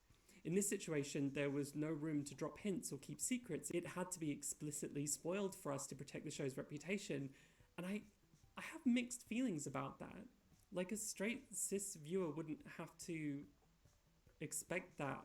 [SPEAKER 4] In this situation, there was no room to drop hints or keep secrets. It had to be explicitly spoiled for us to protect the show's reputation. And I have mixed feelings about that. Like, a straight cis viewer wouldn't have to expect that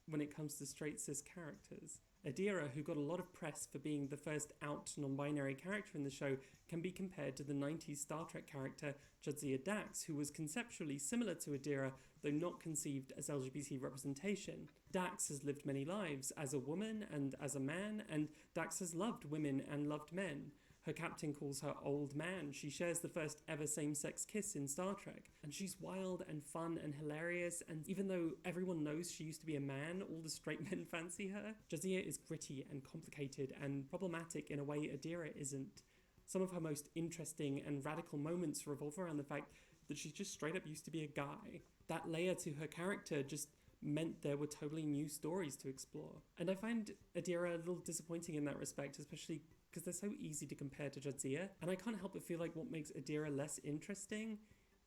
[SPEAKER 4] when it comes to straight cis characters. Adira, who got a lot of press for being the first out non-binary character in the show, can be compared to the 90s Star Trek character Jadzia Dax, who was conceptually similar to Adira, though not conceived as LGBT representation. Dax has lived many lives as a woman and as a man, and Dax has loved women and loved men. Her captain calls her old man. She shares the first ever same-sex kiss in Star Trek. And she's wild and fun and hilarious, and even though everyone knows she used to be a man, all the straight men fancy her. Jadzia is gritty and complicated and problematic in a way Adira isn't. Some of her most interesting and radical moments revolve around the fact that she just straight up used to be a guy. That layer to her character just meant there were totally new stories to explore. And I find Adira a little disappointing in that respect, especially because they're so easy to compare to Jadzia, and I can't help but feel like what makes Adira less interesting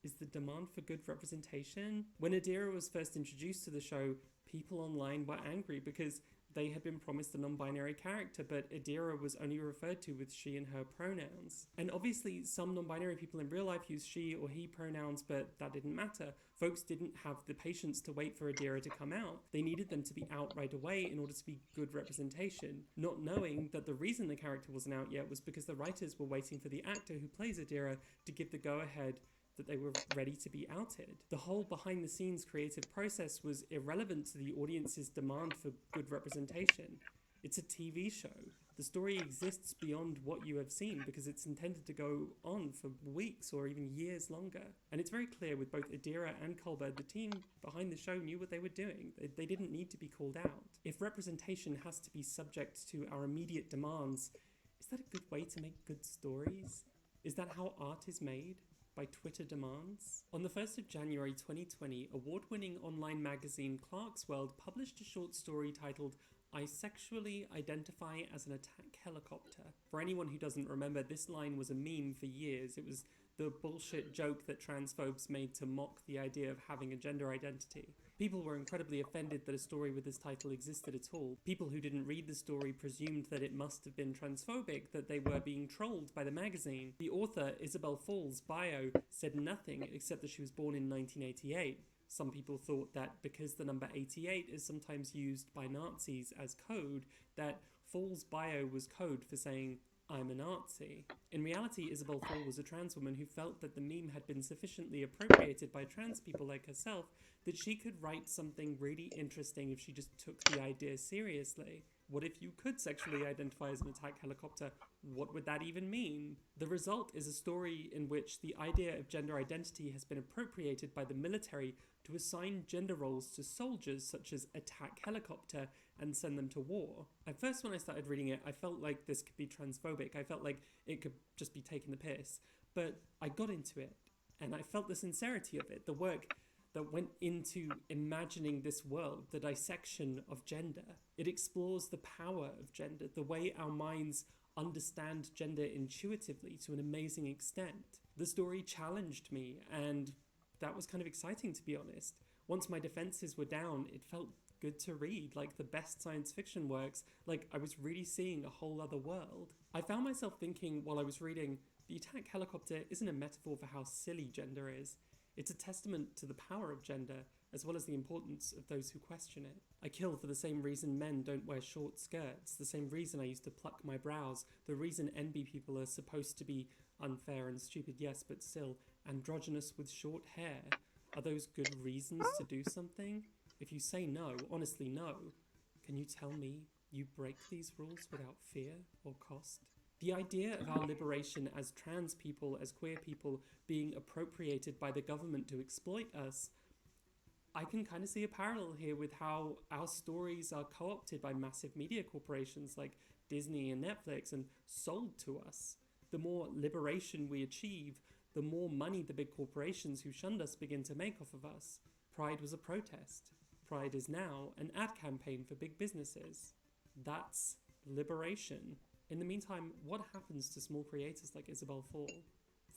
[SPEAKER 4] is the demand for good representation. When Adira was first introduced to the show, people online were angry because they had been promised a non-binary character, but Adira was only referred to with she and her pronouns. And obviously some non-binary people in real life use she or he pronouns, but that didn't matter. Folks didn't have the patience to wait for Adira to come out. They needed them to be out right away in order to be good representation, not knowing that the reason the character wasn't out yet was because the writers were waiting for the actor who plays Adira to give the go-ahead that they were ready to be outed. The whole behind-the-scenes creative process was irrelevant to the audience's demand for good representation. It's a TV show. The story exists beyond what you have seen because it's intended to go on for weeks or even years longer. And it's very clear with both Adira and Culber, the team behind the show knew what they were doing. They didn't need to be called out. If representation has to be subject to our immediate demands, Is that a good way to make good stories? Is that how art is made? By Twitter demands? On the 1st of January 2020, award-winning online magazine Clarkesworld published a short story titled I Sexually Identify as an Attack Helicopter. For anyone who doesn't remember, this line was a meme for years. It was the bullshit joke that transphobes made to mock the idea of having a gender identity. People were incredibly offended that a story with this title existed at all. People who didn't read the story presumed that it must have been transphobic, that they were being trolled by the magazine. The author, Isabel Fall's bio said nothing except that she was born in 1988. Some people thought that because the number 88 is sometimes used by Nazis as code, that Fall's bio was code for saying, I'm a Nazi. In reality, Isabel Fall was a trans woman who felt that the meme had been sufficiently appropriated by trans people like herself that she could write something really interesting if she just took the idea seriously. What if you could sexually identify as an attack helicopter? What would that even mean? The result is a story in which the idea of gender identity has been appropriated by the military to assign gender roles to soldiers such as attack helicopter and send them to war. At first, when I started reading it, I felt like this could be transphobic. I felt like it could just be taking the piss. But I got into it, and I felt the sincerity of it, the work that went into imagining this world, the dissection of gender. It explores the power of gender, the way our minds understand gender intuitively to an amazing extent. The story challenged me, and that was kind of exciting, to be honest. Once my defenses were down, it felt good to read, like the best science fiction works, like I was really seeing a whole other world. I found myself thinking while I was reading, the attack helicopter isn't a metaphor for how silly gender is. It's a testament to the power of gender, as well as the importance of those who question it. I kill for the same reason men don't wear short skirts, the same reason I used to pluck my brows, the reason NB people are supposed to be unfair and stupid, yes, but still androgynous with short hair. Are those good reasons to do something? If you say no, honestly no, can you tell me you break these rules without fear or cost? The idea of our liberation as trans people, as queer people, being appropriated by the government to exploit us, I can kind of see a parallel here with how our stories are co-opted by massive media corporations like Disney and Netflix and sold to us. The more liberation we achieve, the more money the big corporations who shunned us begin to make off of us. Pride was a protest. Pride is now an ad campaign for big businesses. That's liberation. In the meantime, what happens to small creators like Isabel Fall?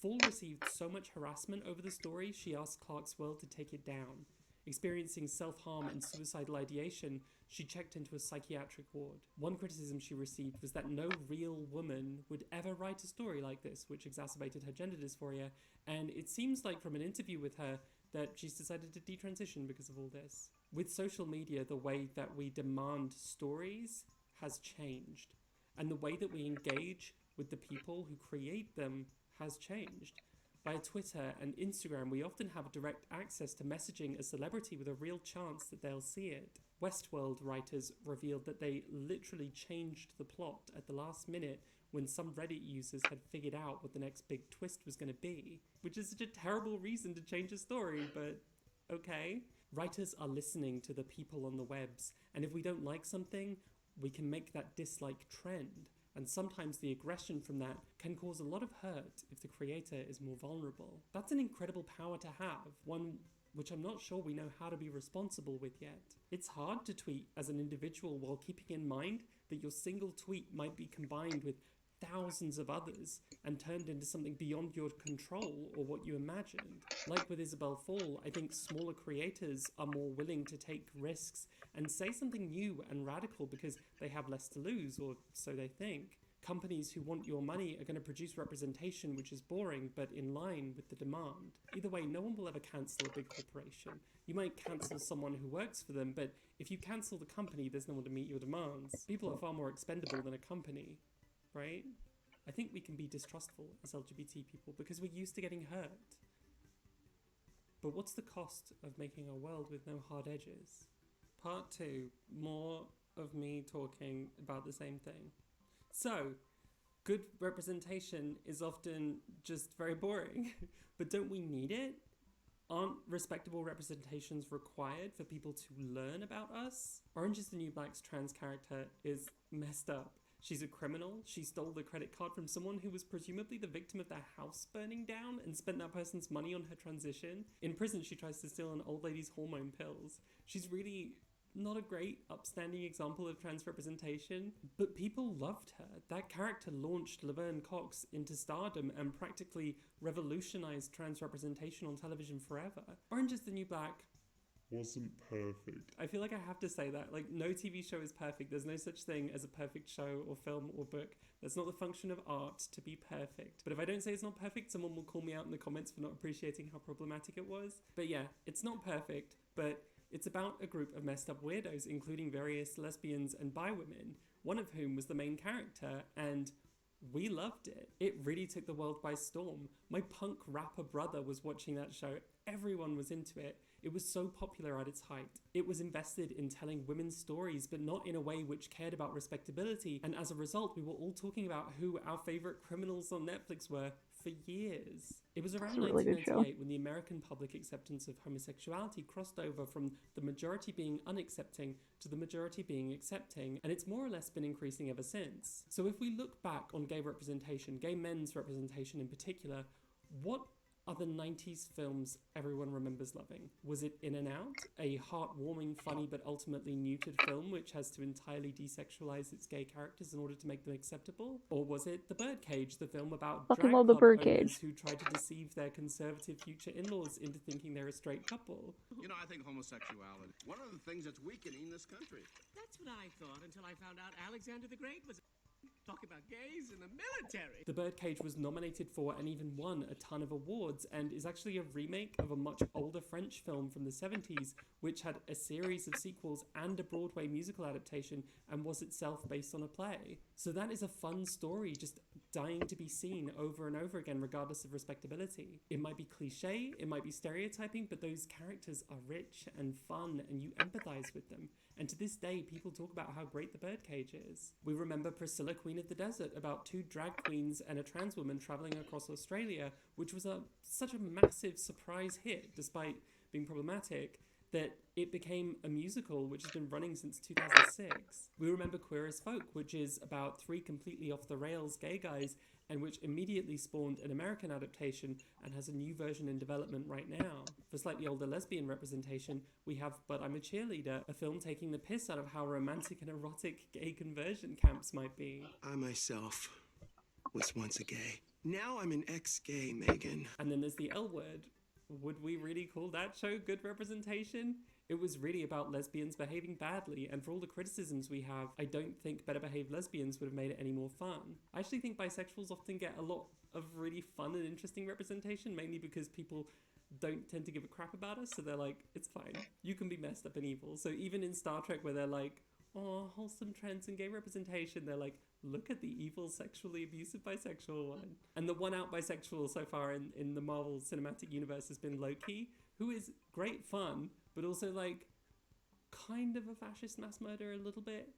[SPEAKER 4] Fall received so much harassment over the story, she asked Clarkesworld to take it down. Experiencing self-harm and suicidal ideation, she checked into a psychiatric ward. One criticism she received was that no real woman would ever write a story like this, which exacerbated her gender dysphoria, and it seems like from an interview with her that she's decided to detransition because of all this. With social media, the way that we demand stories has changed, and the way that we engage with the people who create them has changed. Via Twitter and Instagram, we often have direct access to messaging a celebrity with a real chance that they'll see it. Westworld writers revealed that they literally changed the plot at the last minute when some Reddit users had figured out what the next big twist was going to be, which is such a terrible reason to change a story, but okay. Writers are listening to the people on the webs, and if we don't like something, we can make that dislike trend. And sometimes the aggression from that can cause a lot of hurt if the creator is more vulnerable. That's an incredible power to have, one which I'm not sure we know how to be responsible with yet. It's hard to tweet as an individual while keeping in mind that your single tweet might be combined with thousands of others and turned into something beyond your control or what you imagined. Like with Isabel Fall, I think smaller creators are more willing to take risks and say something new and radical because they have less to lose, or so they think. Companies who want your money are going to produce representation which is boring but in line with the demand. Either way, no one will ever cancel a big corporation. You might cancel someone who works for them, but if you cancel the company, there's no one to meet your demands. People are far more expendable than a company, right? I think we can be distrustful as LGBT people because we're used to getting hurt. But what's the cost of making a world with no hard edges? Part 2, more of me talking about the same thing. So, good representation is often just very boring, but don't we need it? Aren't respectable representations required for people to learn about us? Orange is the New Black's trans character is messed up, She's a criminal. She stole the credit card from someone who was presumably the victim of their house burning down and spent that person's money on her transition. In prison, she tries to steal an old lady's hormone pills. She's really not a great, upstanding example of trans representation, but people loved her. That character launched Laverne Cox into stardom and practically revolutionized trans representation on television forever. Orange is the New Black
[SPEAKER 11] wasn't perfect.
[SPEAKER 4] I feel like I have to say that. Like, no TV show is perfect. There's no such thing as a perfect show or film or book. That's not the function of art, to be perfect. But if I don't say it's not perfect, someone will call me out in the comments for not appreciating how problematic it was. But yeah, it's not perfect, but it's about a group of messed up weirdos, including various lesbians and bi women, one of whom was the main character, and we loved it. It really took the world by storm. My punk rapper brother was watching that show. Everyone was into it. It was so popular at its height. It was invested in telling women's stories, but not in a way which cared about respectability, and as a result, we were all talking about who our favourite criminals on Netflix were for years. It was around 1998 when the American public acceptance of homosexuality crossed over from the majority being unaccepting to the majority being accepting, and it's more or less been increasing ever since. So if we look back on gay representation, gay men's representation in particular, what are the 90s films everyone remembers loving? Was it In and Out, a heartwarming, funny, but ultimately neutered film which has to entirely desexualize its gay characters in order to make them acceptable? Or was it The Birdcage, the film about drag club owners who tried to deceive their conservative future in-laws into thinking they're a straight couple?
[SPEAKER 14] You know, I think homosexuality, one of the things that's weakening this country.
[SPEAKER 15] That's what I thought until I found out Alexander the Great was talking about gays in the military.
[SPEAKER 4] The Birdcage was nominated for and even won a ton of awards, and is actually a remake of a much older French film from the 70s, which had a series of sequels and a Broadway musical adaptation, and was itself based on a play. So that is a fun story, just dying to be seen over and over again, regardless of respectability. It might be cliche, it might be stereotyping, but those characters are rich and fun, and you empathize with them. And to this day, people talk about how great The Birdcage is. We remember Priscilla, Queen of the Desert, about two drag queens and a trans woman traveling across Australia, which was such a massive surprise hit, despite being problematic, that it became a musical which has been running since 2006. We remember Queer as Folk, which is about three completely off-the-rails gay guys, and which immediately spawned an American adaptation and has a new version in development right now. For slightly older lesbian representation, we have But I'm a Cheerleader, a film taking the piss out of how romantic and erotic gay conversion camps might be.
[SPEAKER 16] I myself was once a gay. Now I'm an ex-gay, Megan.
[SPEAKER 4] And then there's The L Word. Would we really call that show good representation? It was really about lesbians behaving badly, and for all the criticisms we have, I don't think better behaved lesbians would have made it any more fun. I actually think bisexuals often get a lot of really fun and interesting representation, mainly because people don't tend to give a crap about us, so they're like, it's fine. You can be messed up and evil. So even in Star Trek, where they're like, oh, wholesome trans and gay representation, they're like, look at the evil, sexually abusive bisexual one. And the one out bisexual so far in the Marvel Cinematic Universe has been Loki, who is great fun, but also like kind of a fascist mass murderer a little bit.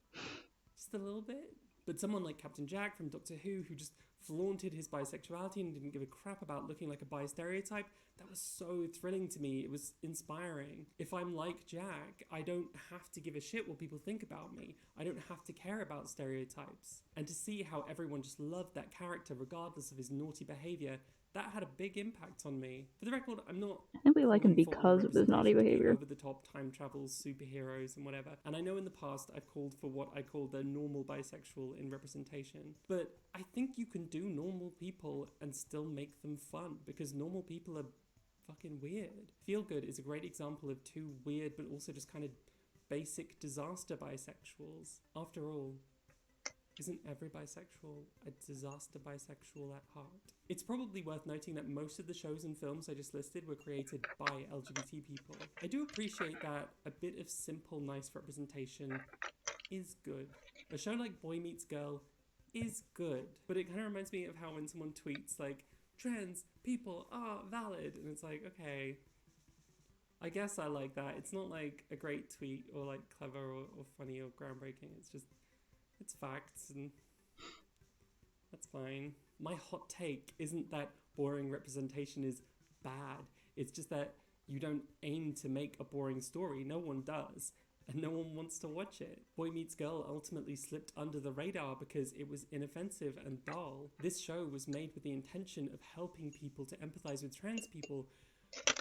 [SPEAKER 4] Just a little bit. But someone like Captain Jack from Doctor Who just flaunted his bisexuality and didn't give a crap about looking like a bi stereotype, that was so thrilling to me. It was inspiring. If I'm like Jack, I don't have to give a shit what people think about me. I don't have to care about stereotypes. And to see how everyone just loved that character regardless of his naughty behaviour, that had a big impact on me. For the record, I'm not...
[SPEAKER 2] I think we like him because of his naughty behavior.
[SPEAKER 4] Over-the-top time travels, superheroes, and whatever. And I know in the past I've called for what I call the normal bisexual in representation. But I think you can do normal people and still make them fun, because normal people are fucking weird. Feel Good is a great example of two weird but also just kind of basic disaster bisexuals. After all, isn't every bisexual a disaster bisexual at heart? It's probably worth noting that most of the shows and films I just listed were created by LGBT people. I do appreciate that a bit of simple, nice representation is good. A show like Boy Meets Girl is good, but it kind of reminds me of how when someone tweets like, trans people are valid, and it's like, okay, I guess I like that. It's not like a great tweet or like clever or funny or groundbreaking. It's just, it's facts, and that's fine. My hot take isn't that boring representation is bad. It's just that you don't aim to make a boring story. No one does. and no one wants to watch it. Boy Meets Girl ultimately slipped under the radar because it was inoffensive and dull. This show was made with the intention of helping people to empathize with trans people,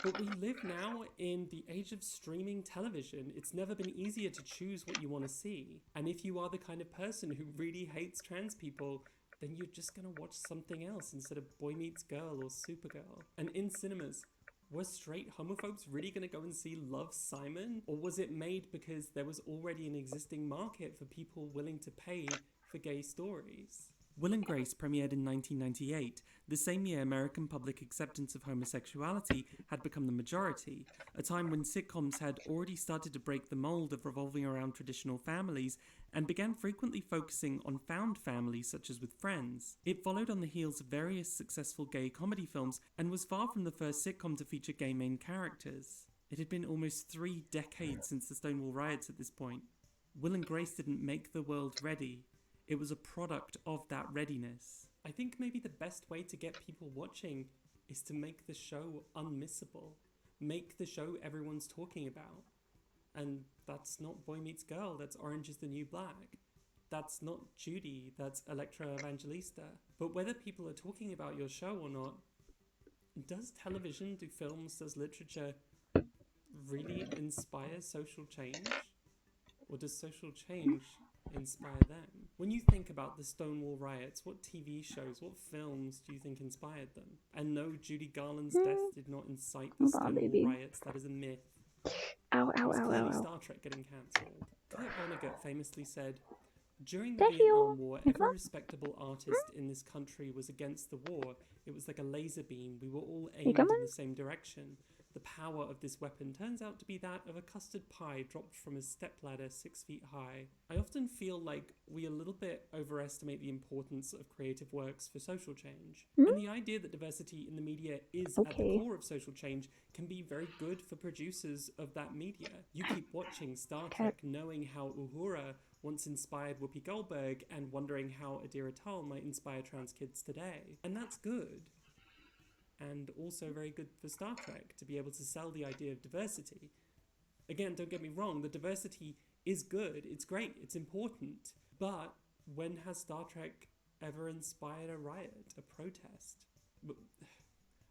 [SPEAKER 4] but we live now in the age of streaming television. It's never been easier to choose what you want to see. And if you are the kind of person who really hates trans people, then you're just gonna watch something else instead of Boy Meets Girl or Supergirl. And in cinemas, were straight homophobes really gonna go and see Love, Simon? Or was it made because there was already an existing market for people willing to pay for gay stories? Will and Grace premiered in 1998, the same year American public acceptance of homosexuality had become the majority, a time when sitcoms had already started to break the mold of revolving around traditional families and began frequently focusing on found families such as with Friends. It followed on the heels of various successful gay comedy films and was far from the first sitcom to feature gay main characters. It had been almost 3 decades since the Stonewall riots at this point. Will and Grace didn't make the world ready. It was a product of that readiness. I think maybe the best way to get people watching is to make the show unmissable. Make the show everyone's talking about. And that's not Boy Meets Girl, that's Orange is the New Black. That's not Judy, that's Electra Evangelista. But whether people are talking about your show or not, does television, do films, does literature really inspire social change? Or does social change inspire them? When you think about the Stonewall riots, what TV shows, what films do you think inspired them? And no, Judy Garland's death did not incite the Stonewall riots. That is a myth.
[SPEAKER 2] Ow, ow,
[SPEAKER 4] It's
[SPEAKER 2] ow,
[SPEAKER 4] clearly
[SPEAKER 2] ow, ow.
[SPEAKER 4] Star Trek getting cancelled. Kurt Vonnegut famously said, "During the Vietnam War, every respectable artist in this country was against the war. It was like a laser beam. We were all aimed in the same direction. The power of this weapon turns out to be that of a custard pie dropped from a stepladder 6 feet high." I often feel like we a little bit overestimate the importance of creative works for social change. And the idea that diversity in the media is at the core of social change can be very good for producers of that media. You keep watching Star Trek knowing how Uhura once inspired Whoopi Goldberg and wondering how Adira Tull might inspire trans kids today. And that's good. And also very good for Star Trek to be able to sell the idea of diversity. Again, don't get me wrong, the diversity is good, it's great, it's important. But when has Star Trek ever inspired a riot, a protest?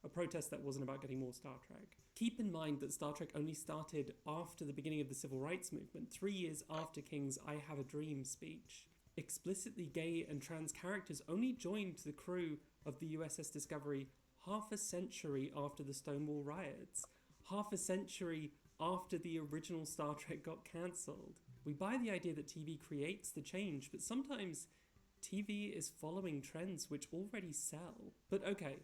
[SPEAKER 4] A protest that wasn't about getting more Star Trek. Keep in mind that Star Trek only started after the beginning of the Civil Rights Movement, 3 years after King's I Have a Dream speech. Explicitly gay and trans characters only joined the crew of the USS Discovery half a century after the Stonewall riots, half a century after the original Star Trek got cancelled. We buy the idea that TV creates the change, but sometimes TV is following trends which already sell. But okay,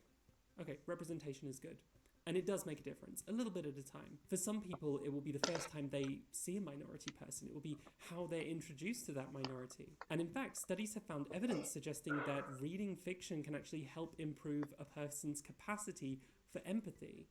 [SPEAKER 4] representation is good. And it does make a difference, a little bit at a time. For some people, it will be the first time they see a minority person. It will be how they're introduced to that minority. And in fact, studies have found evidence suggesting that reading fiction can actually help improve a person's capacity for empathy.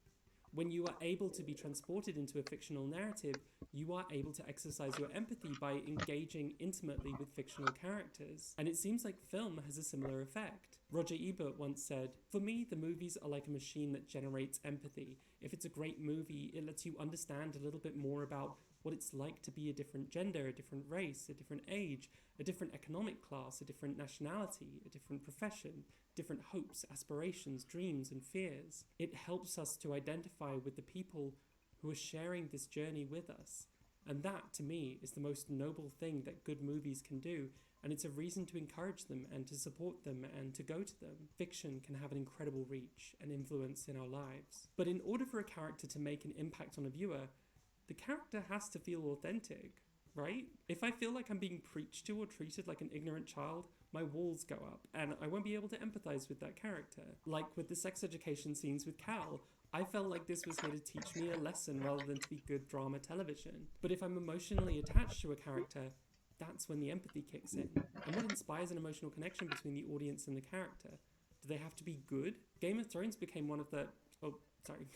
[SPEAKER 4] When you are able to be transported into a fictional narrative, you are able to exercise your empathy by engaging intimately with fictional characters. And it seems like film has a similar effect. Roger Ebert once said, "For me, the movies are like a machine that generates empathy. If it's a great movie, it lets you understand a little bit more about what it's like to be a different gender, a different race, a different age, a different economic class, a different nationality, a different profession, different hopes, aspirations, dreams, and fears. It helps us to identify with the people who are sharing this journey with us. And that, to me, is the most noble thing that good movies can do, and it's a reason to encourage them and to support them and to go to them. Fiction can have an incredible reach and influence in our lives. But in order for a character to make an impact on a viewer, the character has to feel authentic, right? If I feel like I'm being preached to or treated like an ignorant child, my walls go up, and I won't be able to empathize with that character. Like with the sex education scenes with Cal, I felt like this was here to teach me a lesson rather than to be good drama television. But if I'm emotionally attached to a character, that's when the empathy kicks in. And what inspires an emotional connection between the audience and the character? Do they have to be good? Game of Thrones became one of the... Oh, sorry.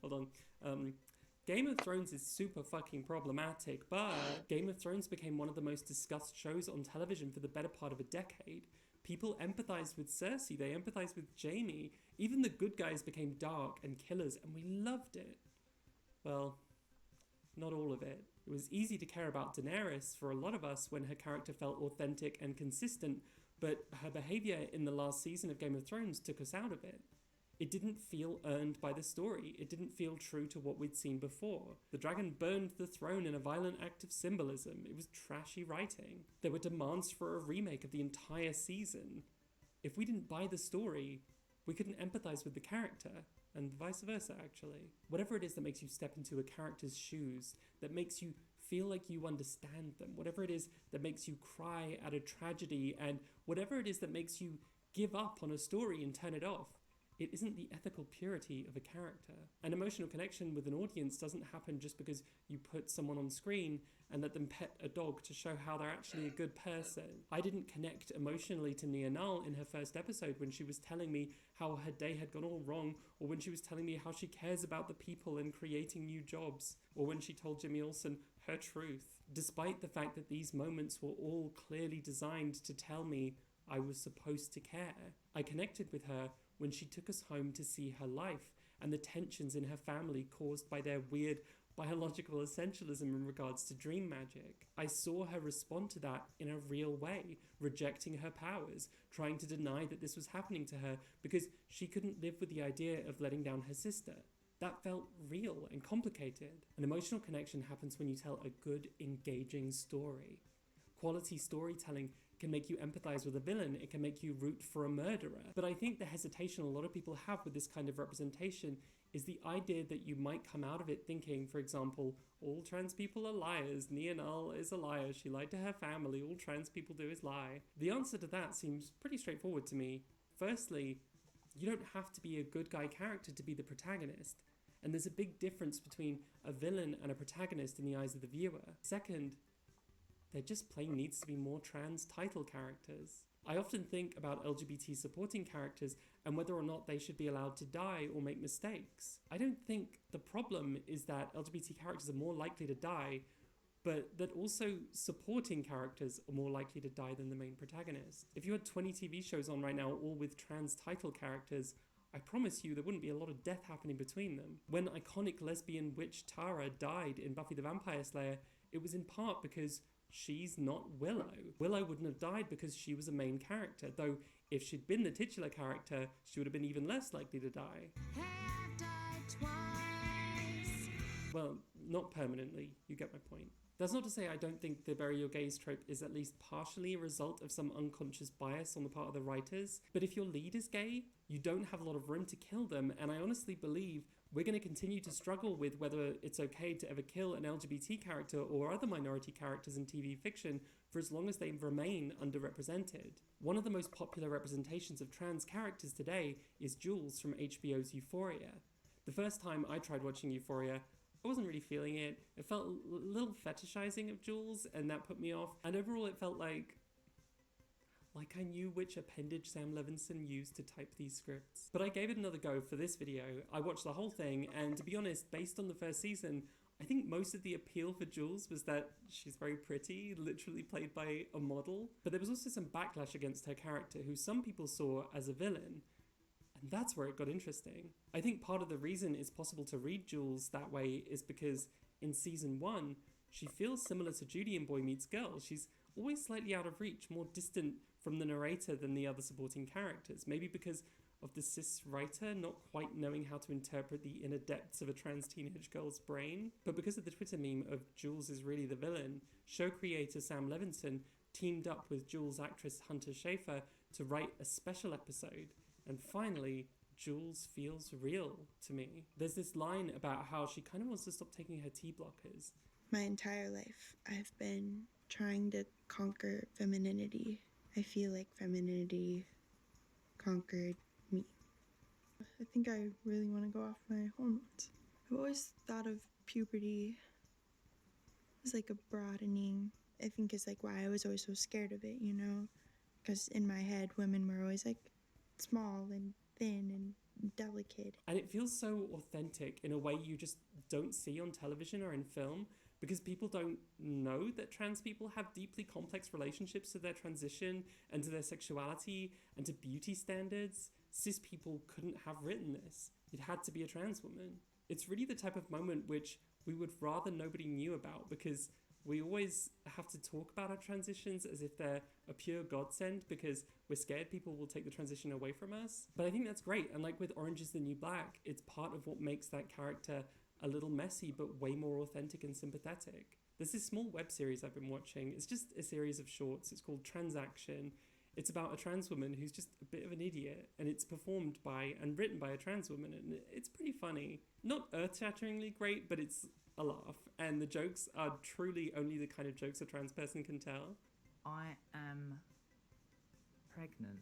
[SPEAKER 4] Hold on. Game of Thrones is super fucking problematic, but Game of Thrones became one of the most discussed shows on television for the better part of a decade. People empathized with Cersei, they empathized with Jaime. Even the good guys became dark and killers, and we loved it. Well, not all of it. It was easy to care about Daenerys for a lot of us when her character felt authentic and consistent, but her behavior in the last season of Game of Thrones took us out of it. It didn't feel earned by the story. It didn't feel true to what we'd seen before. The dragon burned the throne in a violent act of symbolism. It was trashy writing. There were demands for a remake of the entire season. If we didn't buy the story, we couldn't empathize with the character, and vice versa, actually. Whatever it is that makes you step into a character's shoes, that makes you feel like you understand them, whatever it is that makes you cry at a tragedy, and whatever it is that makes you give up on a story and turn it off, it isn't the ethical purity of a character. An emotional connection with an audience doesn't happen just because you put someone on screen and let them pet a dog to show how they're actually a good person. I didn't connect emotionally to Nia Null in her first episode when she was telling me how her day had gone all wrong, or when she was telling me how she cares about the people and creating new jobs, or when she told Jimmy Olsen her truth. Despite the fact that these moments were all clearly designed to tell me I was supposed to care, I connected with her when she took us home to see her life and the tensions in her family caused by their weird biological essentialism in regards to dream magic. I saw her respond to that in a real way, rejecting her powers, trying to deny that this was happening to her because she couldn't live with the idea of letting down her sister. That felt real and complicated. An emotional connection happens when you tell a good, engaging story. Quality storytelling can make you empathize with a villain, it can make you root for a murderer. But I think the hesitation a lot of people have with this kind of representation is the idea that you might come out of it thinking, for example, all trans people are liars, Nia Null is a liar, she lied to her family, all trans people do is lie. The answer to that seems pretty straightforward to me. Firstly, you don't have to be a good guy character to be the protagonist. And there's a big difference between a villain and a protagonist in the eyes of the viewer. Second, there just plain needs to be more trans title characters. I often think about LGBT supporting characters and whether or not they should be allowed to die or make mistakes. I don't think the problem is that LGBT characters are more likely to die, but that also supporting characters are more likely to die than the main protagonist. If you had 20 TV shows on right now, all with trans title characters, I promise you there wouldn't be a lot of death happening between them. When iconic lesbian witch Tara died in Buffy the Vampire Slayer, it was in part because she's not Willow. Willow wouldn't have died because she was a main character, though if she'd been the titular character, she would have been even less likely to die.
[SPEAKER 17] Have died twice.
[SPEAKER 4] Well, not permanently, you get my point. That's not to say I don't think the bury your gays trope is at least partially a result of some unconscious bias on the part of the writers, but if your lead is gay, you don't have a lot of room to kill them, and I honestly believe we're going to continue to struggle with whether it's okay to ever kill an LGBT character or other minority characters in TV fiction for as long as they remain underrepresented. One of the most popular representations of trans characters today is Jules from HBO's Euphoria. The first time I tried watching Euphoria, I wasn't really feeling it. It felt a little fetishizing of Jules, and that put me off. And overall, it felt like I knew which appendage Sam Levinson used to type these scripts. But I gave it another go for this video. I watched the whole thing, and to be honest, based on the first season, I think most of the appeal for Jules was that she's very pretty, literally played by a model. But there was also some backlash against her character, who some people saw as a villain. And that's where it got interesting. I think part of the reason it's possible to read Jules that way is because in season 1, she feels similar to Judy in Boy Meets Girl. She's always slightly out of reach, more distant from the narrator than the other supporting characters. Maybe because of the cis writer not quite knowing how to interpret the inner depths of a trans teenage girl's brain. But because of the Twitter meme of Jules is really the villain, show creator Sam Levinson teamed up with Jules actress Hunter Schafer to write a special episode. And finally, Jules feels real to me. There's this line about how she kind of wants to stop taking her tea blockers.
[SPEAKER 18] My entire life, I've been trying to conquer femininity. I feel like femininity conquered me. I think I really want to go off my hormones. I've always thought of puberty as like a broadening, I think is like why I was always so scared of it, you know? Because in my head, women were always like small and thin and delicate.
[SPEAKER 4] And it feels so authentic in a way you just don't see on television or in film, because people don't know that trans people have deeply complex relationships to their transition and to their sexuality and to beauty standards. Cis people couldn't have written this. It had to be a trans woman. It's really the type of moment which we would rather nobody knew about, because we always have to talk about our transitions as if they're a pure godsend, because we're scared people will take the transition away from us. But I think that's great. And like with Orange is the New Black, it's part of what makes that character a little messy, but way more authentic and sympathetic. There's this small web series I've been watching. It's just a series of shorts. It's called Transaction. It's about a trans woman who's just a bit of an idiot, and it's performed by and written by a trans woman, and it's pretty funny. Not earth-shatteringly great, but it's a laugh, and the jokes are truly only the kind of jokes a trans person can tell.
[SPEAKER 19] I am pregnant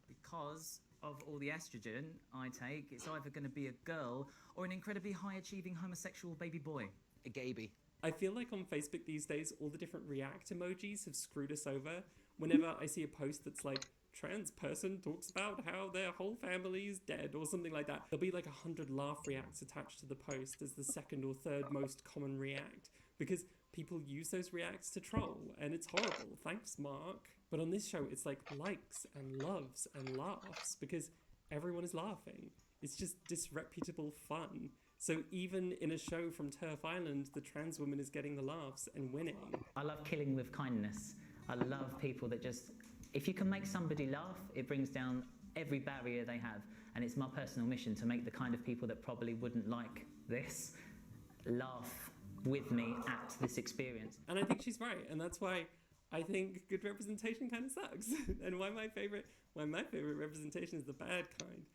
[SPEAKER 19] because of all the estrogen I take. It's either going to be a girl or an incredibly high-achieving homosexual baby boy. A gaby.
[SPEAKER 4] I feel like on Facebook these days, all the different react emojis have screwed us over. Whenever I see a post that's like, trans person talks about how their whole family is dead or something like that, there'll be like 100 laugh reacts attached to the post as the second or third most common react, because people use those reacts to troll, and it's horrible. Thanks, Mark. But on this show, it's like likes and loves and laughs, because everyone is laughing. It's just disreputable fun. So even in a show from Turf Island, the trans woman is getting the laughs and winning.
[SPEAKER 19] I love killing with kindness. I love people that just, if you can make somebody laugh, it brings down every barrier they have. And it's my personal mission to make the kind of people that probably wouldn't like this laugh with me at this experience.
[SPEAKER 4] And I think she's right. And that's why I think good representation kind of sucks. And why my favorite representation is the bad kind.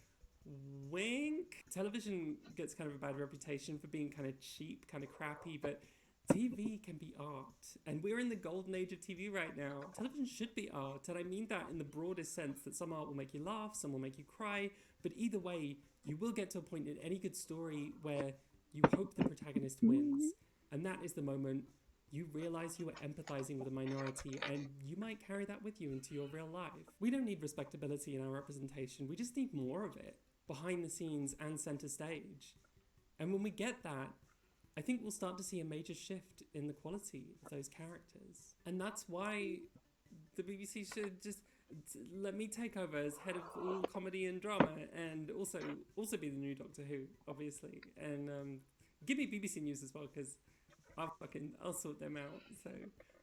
[SPEAKER 4] Wink. Television gets kind of a bad reputation for being kind of cheap, kind of crappy, but TV can be art. And we're in the golden age of TV right now. Television should be art, and I mean that in the broadest sense, that some art will make you laugh, some will make you cry, but either way, you will get to a point in any good story where you hope the protagonist wins. And that is the moment you realize you are empathizing with a minority, and you might carry that with you into your real life. We don't need respectability in our representation, we just need more of it, behind the scenes and center stage. And when we get that, I think we'll start to see a major shift in the quality of those characters. And that's why the BBC should just let me take over as head of all comedy and drama, and also be the new Doctor Who, obviously. And give me BBC News as well, because I'll sort them out. So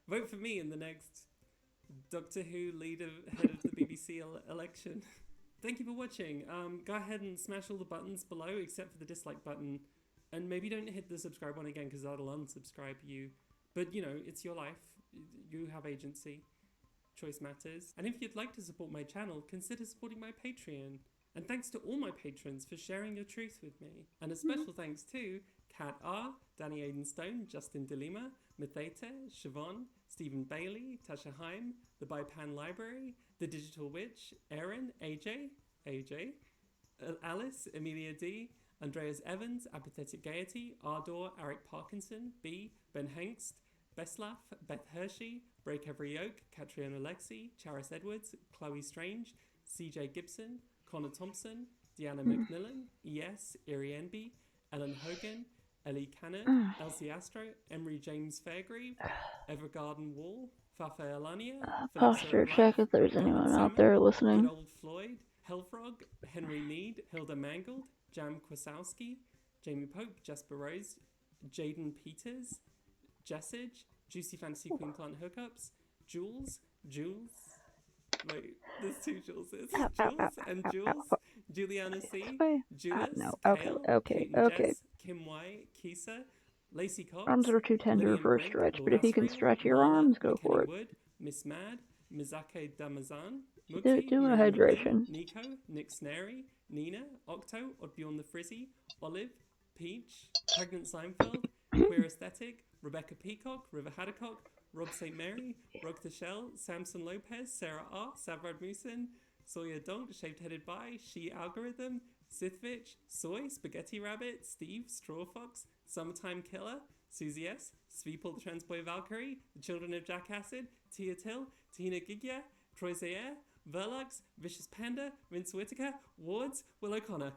[SPEAKER 4] vote for me in the next Doctor Who head of the BBC election. Thank you for watching. Go ahead and smash all the buttons below except for the dislike button. And maybe don't hit the subscribe one again, because that'll unsubscribe you. But, you know, it's your life. You have agency. Choice matters. And if you'd like to support my channel, consider supporting my Patreon. And thanks to all my patrons for sharing your truth with me. And a special thanks to Kat R, Danny Aidenstone, Justin DeLima, Matheta, Siobhan, Stephen Bailey, Tasha Heim, The Bipan Library, The Digital Witch, Erin, AJ, Alice, Amelia D, Andreas Evans, Apathetic Gaiety, Ardor, Eric Parkinson, B, Ben Hengst, Beslaf, Beth Hershey, Break Every Yoke, Catriona Lexi, Charis Edwards, Chloe Strange, CJ Gibson, Connor Thompson, Deanna McMillan, ES, Iri Enby, Ellen Hogan, Ellie Cannon, Elsie Astro, Emery James Fairgrieve, Evergarden Wall, Fafa Elania,
[SPEAKER 2] Posture check if there's anyone out there listening.
[SPEAKER 4] Good Old Floyd, Hellfrog, Henry Mead, Hilda Mangold, Jam Kwasowski, Jamie Pope, Jasper Rose, Jaden Peters, Jessage, Juicy Fantasy Queen Plant Hookups, Jules, wait, there's two Juleses, Jules and Jules, Juliana C, Julius, Kale,
[SPEAKER 2] Okay.
[SPEAKER 4] Jess, Kim Y, Kisa, Lacey Cox,
[SPEAKER 2] Arms are too tender for a stretch, but if you can stretch your arms, go for it.
[SPEAKER 4] Wood, Miss Mad, Mizake Damazan,
[SPEAKER 2] Do a hydration.
[SPEAKER 4] Nico, Nick Snary, Nina, Octo, Odbjorn the Frizzy, Olive, Peach, Pregnant Seinfeld, Queer Aesthetic, Rebecca Peacock, River Haddock, Rob St. Mary, Rogue the Shell, Samson Lopez, Sarah R, Savrad Musin, Sawyer Donk, Shaved Headed By, She Algorithm, Sithvich, Soy, Spaghetti Rabbit, Steve, Straw Fox, Summertime Killer, Susie S, Sveeple the Transboy Valkyrie, The Children of Jack Acid, Tia Till, Tina Gigya, Troy Zaire, Verlux, Vicious Panda, Vince Whitaker, Wards, Will O'Connor.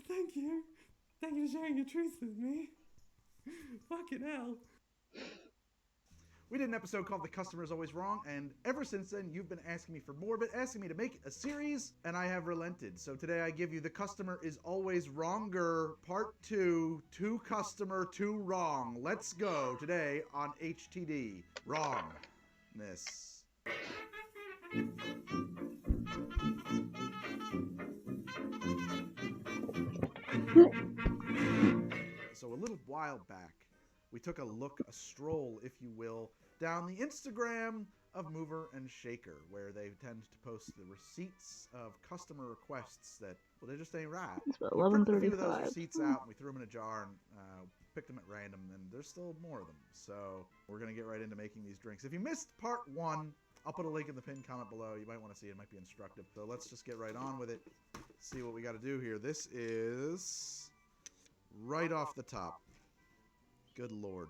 [SPEAKER 4] Thank you. Thank you for sharing your truth with me. Fucking hell.
[SPEAKER 20] We did an episode called The Customer is Always Wrong, and ever since then, you've been asking me for more of it, asking me to make a series, and I have relented. So today I give you The Customer is Always Wronger, Part 2, Too Customer, Too Wrong. Let's go today on HTD. Wrongness. So a little while back, we took a stroll, if you will, down the Instagram of Mover and Shaker, where they tend to post the receipts of customer requests that, well, they just ain't right.
[SPEAKER 2] It's about
[SPEAKER 20] We printed a few of
[SPEAKER 2] 11:35.
[SPEAKER 20] those receipts out, and we threw them in a jar and picked them at random, and there's still more of them. So we're going to get right into making these drinks. If you missed part 1, I'll put a link in the pinned comment below. You might want to see it. It might be instructive. So let's just get right on with it. See what we got to do here. This is right off the top. Good Lord.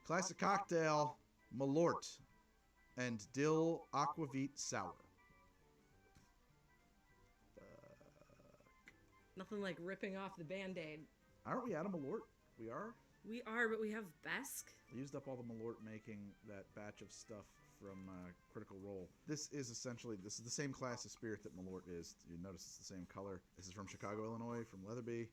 [SPEAKER 20] Classic cocktail, Malort, and Dill Aquavit Sour.
[SPEAKER 21] Nothing like ripping off the Band-Aid.
[SPEAKER 20] Aren't we out of Malort? We are?
[SPEAKER 21] We are, but we have Besk.
[SPEAKER 20] We used up all the Malort making that batch of stuff from Critical Role. This is the same class of spirit that Malort is. You notice it's the same color. This is from Chicago, Illinois, from Leatherby.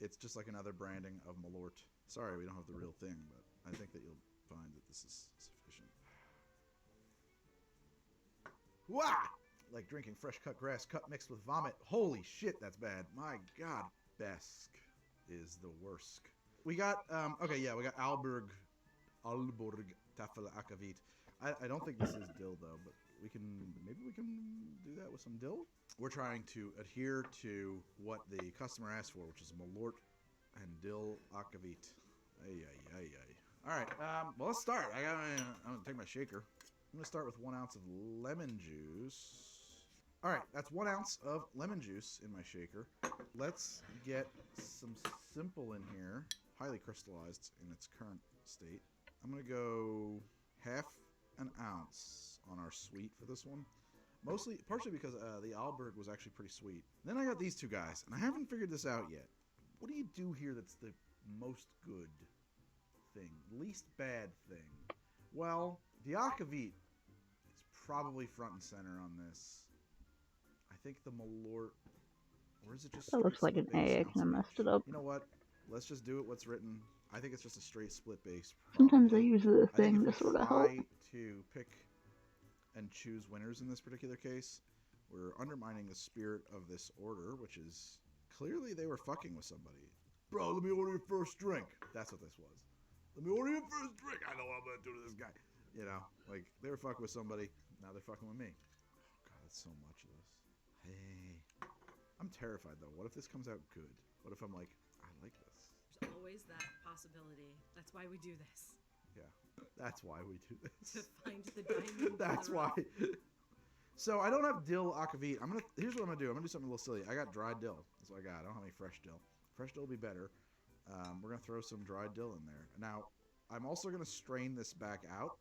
[SPEAKER 20] It's just like another branding of Malort. Sorry, we don't have the real thing, but I think that you'll find that this is sufficient. Wah! Like drinking fresh cut grass, cut mixed with vomit. Holy shit, that's bad. My God. Besk is the worst. We got, we got Alborg Tafel Akavit. I don't think this is dill, though, but maybe we can do that with some dill. We're trying to adhere to what the customer asked for, which is Malort and Dill Akavit. All right, well, let's start. I'm going to take my shaker. I'm going to start with 1 ounce of lemon juice. All right, that's 1 ounce of lemon juice in my shaker. Let's get some simple in here, highly crystallized in its current state. I'm going to go half an ounce on our sweet for this one. Partially because the Alborg was actually pretty sweet. Then I got these two guys, and I haven't figured this out yet. What do you do here that's the most good thing, least bad thing? Well, the Akavit is probably front and center on this. I think the Malort, or is it just...
[SPEAKER 2] That looks like an A. I kind of messed it up.
[SPEAKER 20] You know what? Let's just do it what's written. I think it's just a straight split base.
[SPEAKER 2] Sometimes I use the thing to sort of help.
[SPEAKER 20] Try to pick and choose winners in this particular case. We're undermining the spirit of this order, which is clearly they were fucking with somebody. Bro, let me order your first drink. That's what this was. Let me order your first drink. I know what I'm gonna do to this guy. You know, like they were fucking with somebody. Now they're fucking with me. Oh God, that's so much of this. Hey, I'm terrified though. What if this comes out good? What if I'm like, I like this?
[SPEAKER 21] There's always that possibility. That's why we do this.
[SPEAKER 20] Yeah, that's why we do this.
[SPEAKER 21] To find the diamond.
[SPEAKER 20] That's why. So I don't have dill akavit. Here's what I'm gonna do. I'm gonna do something a little silly. I got dried dill. That's what I got. I don't have any fresh dill. Fresh dill will be better. We're gonna throw some dried dill in there. Now, I'm also gonna strain this back out.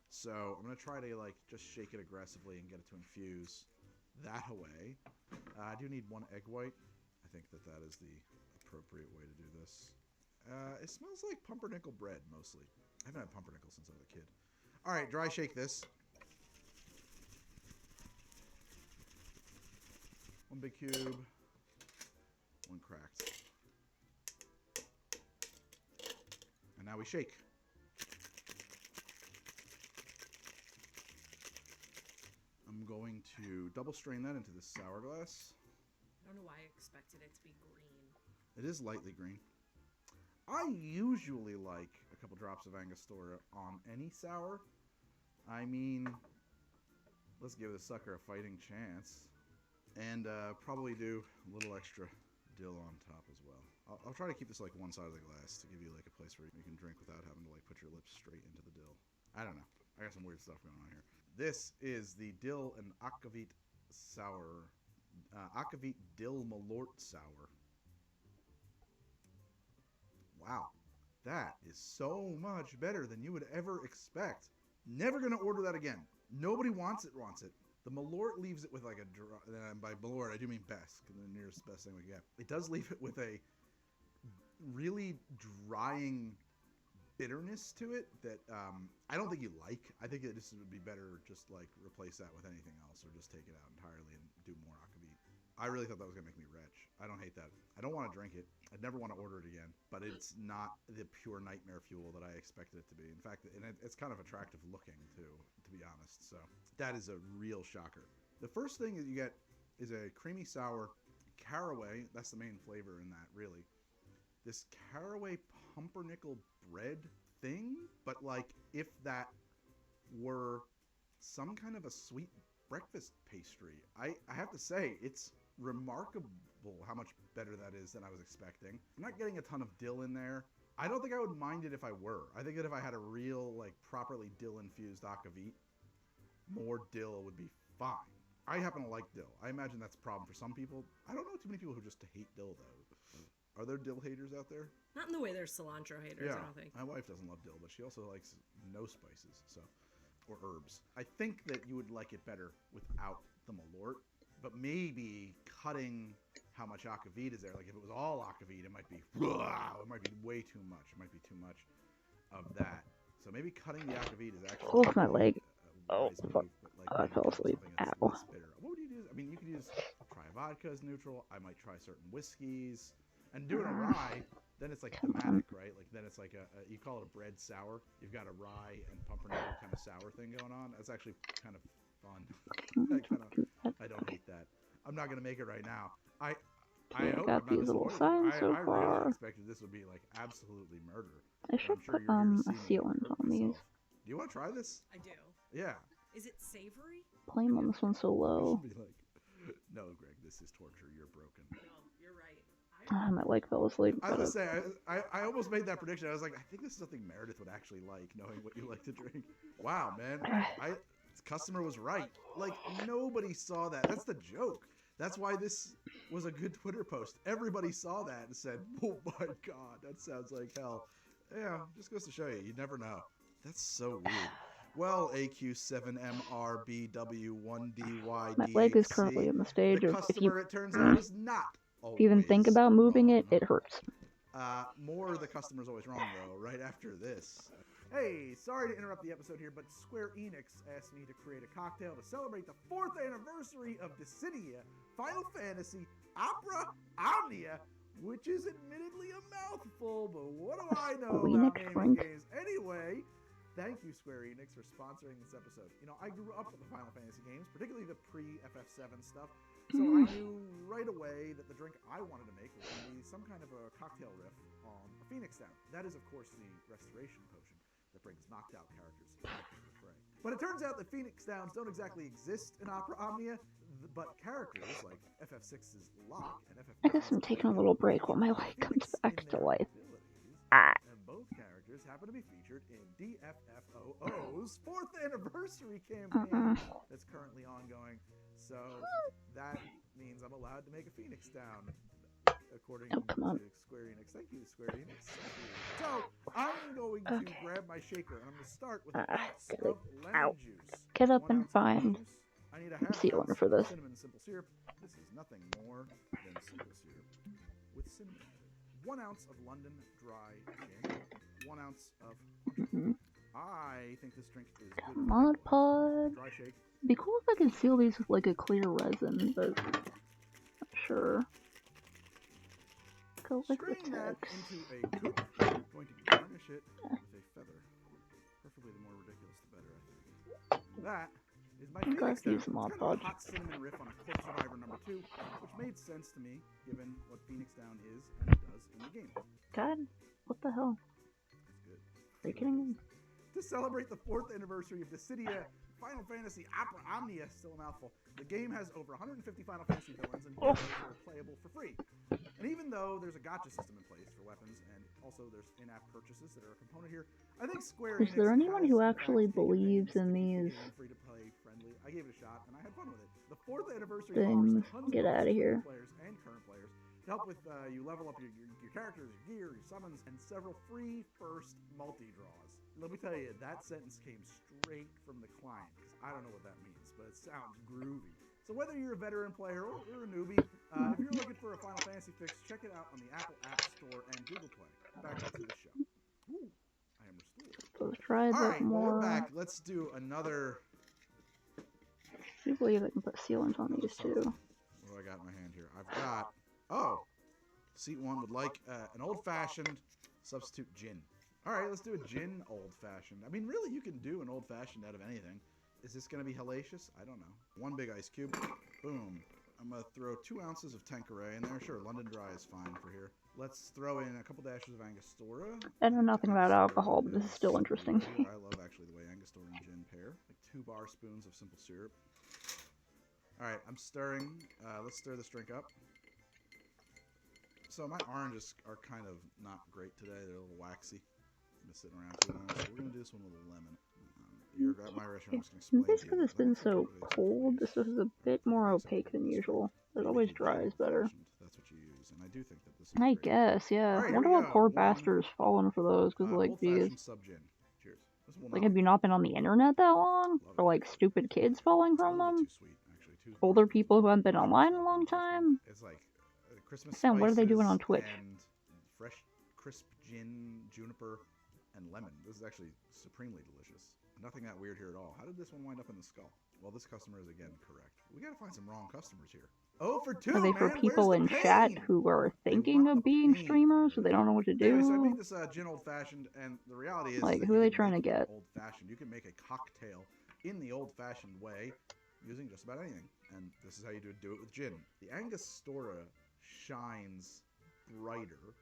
[SPEAKER 20] So I'm gonna try to just shake it aggressively and get it to infuse that away. I do need 1 egg white. I think that is the appropriate way to do this. It smells like pumpernickel bread mostly. I haven't had pumpernickel since I was a kid. All right, dry shake this. 1 big cube, 1 cracked. And now we shake. I'm going to double strain that into this sour glass.
[SPEAKER 21] I don't know why I expected it to be green.
[SPEAKER 20] It is lightly green. I usually like a couple drops of Angostura on any sour. I mean, let's give this sucker a fighting chance. And probably do a little extra dill on top as well. I'll try to keep this one side of the glass to give you a place where you can drink without having to put your lips straight into the dill. I don't know. I got some weird stuff going on here. This is the Dill and Akavit Sour. Akavit Dill Malort Sour. Wow. That is so much better than you would ever expect. Never going to order that again. Nobody wants it. The Malort leaves it with a dry, and by Malort I do mean Besk, the nearest best thing we can get. It does leave it with a really drying bitterness to it that I don't think you like. I think that this would be better just like replace that with anything else or just take it out entirely and do more akavit. I really thought that was going to make me retch. I don't hate that. I don't want to drink it. I'd never want to order it again, but it's not the pure nightmare fuel that I expected it to be. In fact, it's kind of attractive looking too, to be honest. So that is a real shocker. The first thing that you get is a creamy sour caraway. That's the main flavor in that, really. This caraway pumpernickel bread thing, but like if that were some kind of a sweet breakfast pastry. I have to say, it's remarkable how much better that is than I was expecting. I'm not getting a ton of dill in there. I don't think I would mind it if I were. I think that if I had a real, like, properly dill-infused akavit, more dill would be fine. I happen to like dill. I imagine that's a problem for some people. I don't know too many people who just hate dill, though. Are there dill haters out there?
[SPEAKER 21] Not in the way there's cilantro haters,
[SPEAKER 20] Yeah.
[SPEAKER 21] I don't think.
[SPEAKER 20] My wife doesn't love dill, but she also likes no spices, so, or herbs. I think that you would like it better without the malort, but maybe cutting how much akavit is there. Like if it was all akavit, it might be way too much. It might be too much of that. So maybe cutting the akavit is actually.
[SPEAKER 2] Oh, my leg.
[SPEAKER 20] Oh,
[SPEAKER 2] fuck. I fell asleep. Ow.
[SPEAKER 20] What would you use? I mean, you could use try vodka as neutral. I might try certain whiskeys. And doing a rye, then it's like thematic, right? Like then it's like you call it a bread sour. You've got a rye and pumpernickel kind of sour thing going on. That's actually kind of fun. I don't hate that. I'm not gonna make it right now. I hope
[SPEAKER 2] got
[SPEAKER 20] I'm not
[SPEAKER 2] these little
[SPEAKER 20] disappointed.
[SPEAKER 2] signs so
[SPEAKER 20] I
[SPEAKER 2] far.
[SPEAKER 20] really expected this would be like absolutely murder.
[SPEAKER 2] I should
[SPEAKER 20] sure
[SPEAKER 2] put
[SPEAKER 20] you're here to
[SPEAKER 2] a
[SPEAKER 20] see me
[SPEAKER 2] sealant
[SPEAKER 20] hurt
[SPEAKER 2] on these.
[SPEAKER 20] myself. Do you want to try this?
[SPEAKER 21] I do.
[SPEAKER 20] Yeah.
[SPEAKER 21] Is it savory?
[SPEAKER 2] Flame on this one so low.
[SPEAKER 20] Be like, no, Greg, this is torture. You're broken.
[SPEAKER 21] No, you're right.
[SPEAKER 2] My leg fell asleep.
[SPEAKER 20] I was gonna say, I almost made that prediction. I was like, I think this is something Meredith would actually like, knowing what you like to drink. Wow, man. Customer was right. Like, nobody saw that. That's the joke. That's why this was a good Twitter post. Everybody saw that and said, oh my god, that sounds like hell. Yeah, just goes to show you. You never know. That's so weird. Well, AQ7MRBW1DYD.
[SPEAKER 2] My leg is currently in the stage
[SPEAKER 20] the
[SPEAKER 2] of if
[SPEAKER 20] customer,
[SPEAKER 2] you
[SPEAKER 20] it turns out, is not
[SPEAKER 2] even think about moving it, it hurts.
[SPEAKER 20] More the customer's always wrong, though, right after this. Hey, sorry to interrupt the episode here, but Square Enix asked me to create a cocktail to celebrate the 4th anniversary of Dissidia Final Fantasy Opera Omnia, which is admittedly a mouthful, but what do I know about naming games? Anyway, thank you, Square Enix, for sponsoring this episode. You know, I grew up with the Final Fantasy games, particularly the pre-FF7 stuff, so I knew right away that the drink I wanted to make was going to be some kind of a cocktail riff on a Phoenix Down. That is, of course, the restoration potion that brings knocked out characters back to the fray. But it turns out that Phoenix Downs don't exactly exist in Opera Omnia, but characters like FF6's Locke and FF9's
[SPEAKER 2] I guess I'm taking a little break while my leg comes back to life.
[SPEAKER 20] and both characters happen to be featured in DFFOO's 4th anniversary campaign that's currently ongoing. So that means I'm allowed to make a Phoenix Down, according to Square Enix. Thank you, Square Enix. So I'm going to grab my shaker, and I'm going to start with an ounce of lemon juice.
[SPEAKER 2] Get up and find
[SPEAKER 20] I need a
[SPEAKER 2] sealant for this.
[SPEAKER 20] cinnamon simple syrup. This is nothing more than simple syrup with cinnamon. 1 ounce of London dry gin. 1 ounce of I think this drink is good.
[SPEAKER 2] Mod Pod.
[SPEAKER 20] Dry shake.
[SPEAKER 2] It'd be cool if I could seal these with like a clear resin, but not sure. Go liquid
[SPEAKER 20] Strain that
[SPEAKER 2] text.
[SPEAKER 20] into a goop. I'm going to garnish it with a feather. Preferably the more ridiculous, the better, I think. That is my
[SPEAKER 2] I'm
[SPEAKER 20] Phoenix
[SPEAKER 2] gonna
[SPEAKER 20] Down.
[SPEAKER 2] use Mod
[SPEAKER 20] It's kind of a
[SPEAKER 2] Pod.
[SPEAKER 20] hot cinnamon riff on a Corpse Survivor number 2, which made sense to me, given what Phoenix Down is and does in the game.
[SPEAKER 2] God, what the hell?
[SPEAKER 20] Good.
[SPEAKER 2] Are you kidding me?
[SPEAKER 20] To celebrate the 4th anniversary of Dissidia Final Fantasy Opera Omnia, still a mouthful, the game has over 150 Final Fantasy villains and heroes that are playable for free. And even though there's a gacha system in place for weapons, and also there's in-app purchases that are a component here, I think Square
[SPEAKER 2] Is
[SPEAKER 20] Enix
[SPEAKER 2] there anyone
[SPEAKER 20] has
[SPEAKER 2] who
[SPEAKER 20] in
[SPEAKER 2] actually
[SPEAKER 20] fact taken
[SPEAKER 2] believes
[SPEAKER 20] things
[SPEAKER 2] in
[SPEAKER 20] to make
[SPEAKER 2] these
[SPEAKER 20] the game free-to-play friendly. I gave it a shot, and I had fun with it. The 4th anniversary
[SPEAKER 2] things?
[SPEAKER 20] offers tons of
[SPEAKER 2] Get
[SPEAKER 20] bonuses
[SPEAKER 2] outta
[SPEAKER 20] for
[SPEAKER 2] here.
[SPEAKER 20] players and current players to help with you level up your characters, your gear, your summons, and several free first multi-draws. Let me tell you, that sentence came straight from the client, because I don't know what that means, but it sounds groovy. So whether you're a veteran player or a newbie, if you're looking for a Final Fantasy fix, check it out on the Apple App Store and Google Play. Back to the show. Ooh, I am
[SPEAKER 2] try the
[SPEAKER 20] Alright, well, we're
[SPEAKER 2] more.
[SPEAKER 20] back. Let's do another.
[SPEAKER 2] I do believe I can put sealant on these too.
[SPEAKER 20] What do I got in my hand here? I've got. Oh! Seat 1 would like an old-fashioned substitute gin. Alright, let's do a gin old-fashioned. I mean, really, you can do an old-fashioned out of anything. Is this going to be hellacious? I don't know. 1 big ice cube. Boom. I'm going to throw 2 ounces of Tanqueray in there. Sure, London Dry is fine for here. Let's throw in a couple dashes of Angostura.
[SPEAKER 2] I know nothing about alcohol, but this is still interesting.
[SPEAKER 20] I love, actually, the way Angostura and gin pair. Like 2 bar spoons of simple syrup. Alright, I'm stirring. Let's stir this drink up. So my oranges are kind of not great today. They're a little waxy. Been sitting around too long. So we're going to do this one with a lemon. You're at my restaurant.
[SPEAKER 2] This because it's been so cold, this is a bit more opaque than usual. It always dries better.
[SPEAKER 20] That's what you use, and I do think that this is
[SPEAKER 2] I guess, yeah. I wonder what poor bastard's falling for those, because, like, geez.
[SPEAKER 20] Cheers.
[SPEAKER 2] Like, have you not been on the internet that long? Or, like, stupid kids falling from them? Older people who haven't been online in a long time?
[SPEAKER 20] It's like Christmas
[SPEAKER 2] Sam, what are they doing on Twitch?
[SPEAKER 20] And fresh, crisp gin, juniper, and lemon. This is actually supremely delicious. Nothing that weird here at all. How did this one wind up in the skull? Well, this customer is again correct. We gotta find some wrong customers here. Oh, for 2,
[SPEAKER 2] Are they for people in chat who are thinking of being streamers, so they don't know what to do?
[SPEAKER 20] Anyway, so I made this gin old-fashioned, and the reality is,
[SPEAKER 2] like, who are they trying to get?
[SPEAKER 20] Old-fashioned. You can make a cocktail in the old-fashioned way using just about anything, and this is how you do it with gin. The Angostura shines brighter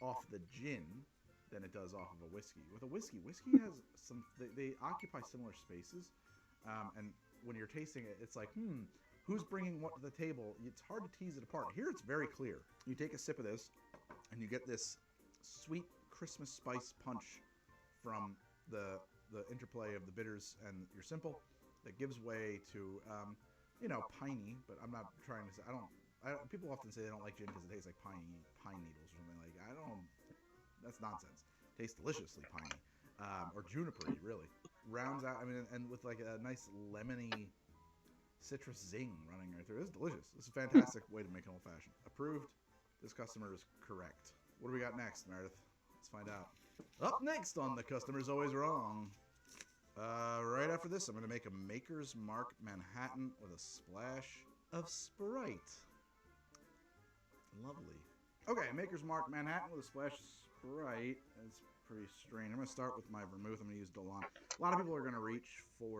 [SPEAKER 20] off the gin than it does off of a whiskey. With a whiskey has some. They occupy similar spaces, and when you're tasting it, it's like, who's bringing what to the table? It's hard to tease it apart. Here, it's very clear. You take a sip of this, and you get this sweet Christmas spice punch from the interplay of the bitters and your simple that gives way to, piney. But I'm not trying to say. People often say they don't like gin because it tastes like pine needles or something. Like, I don't. That's nonsense. Tastes deliciously piney, or junipery, really. Rounds out, and with like a nice lemony citrus zing running right through. This is delicious. This is a fantastic way to make an old-fashioned. Approved. This customer is correct. What do we got next, Meredith? Let's find out. Up next on The Customer's Always Wrong. Right after this, I'm going to make a Maker's Mark Manhattan with a splash of Sprite. Lovely. Okay, Maker's Mark Manhattan with a splash of Sprite. That's pretty strange. I'm going to start with my vermouth. I'm going to use Dolan. A lot of people are going to reach for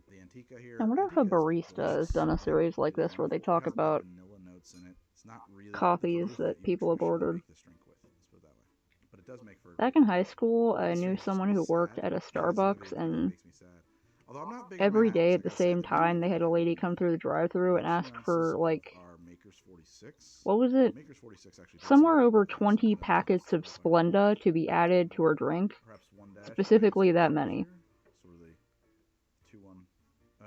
[SPEAKER 20] the Antica here.
[SPEAKER 2] I wonder if a barista has done a series like this where they talk about
[SPEAKER 20] notes in it. It's not really
[SPEAKER 2] coffees that people have ordered.
[SPEAKER 20] This drink with. Let's put it that way. But it does make for
[SPEAKER 2] Back in high school, I knew someone who worked at a Starbucks, and every day at the same time, they had a lady come through the drive-thru and ask for, like, what was it? Somewhere over 20 packets of Splenda to be added to her drink. Specifically that many.
[SPEAKER 20] Sort of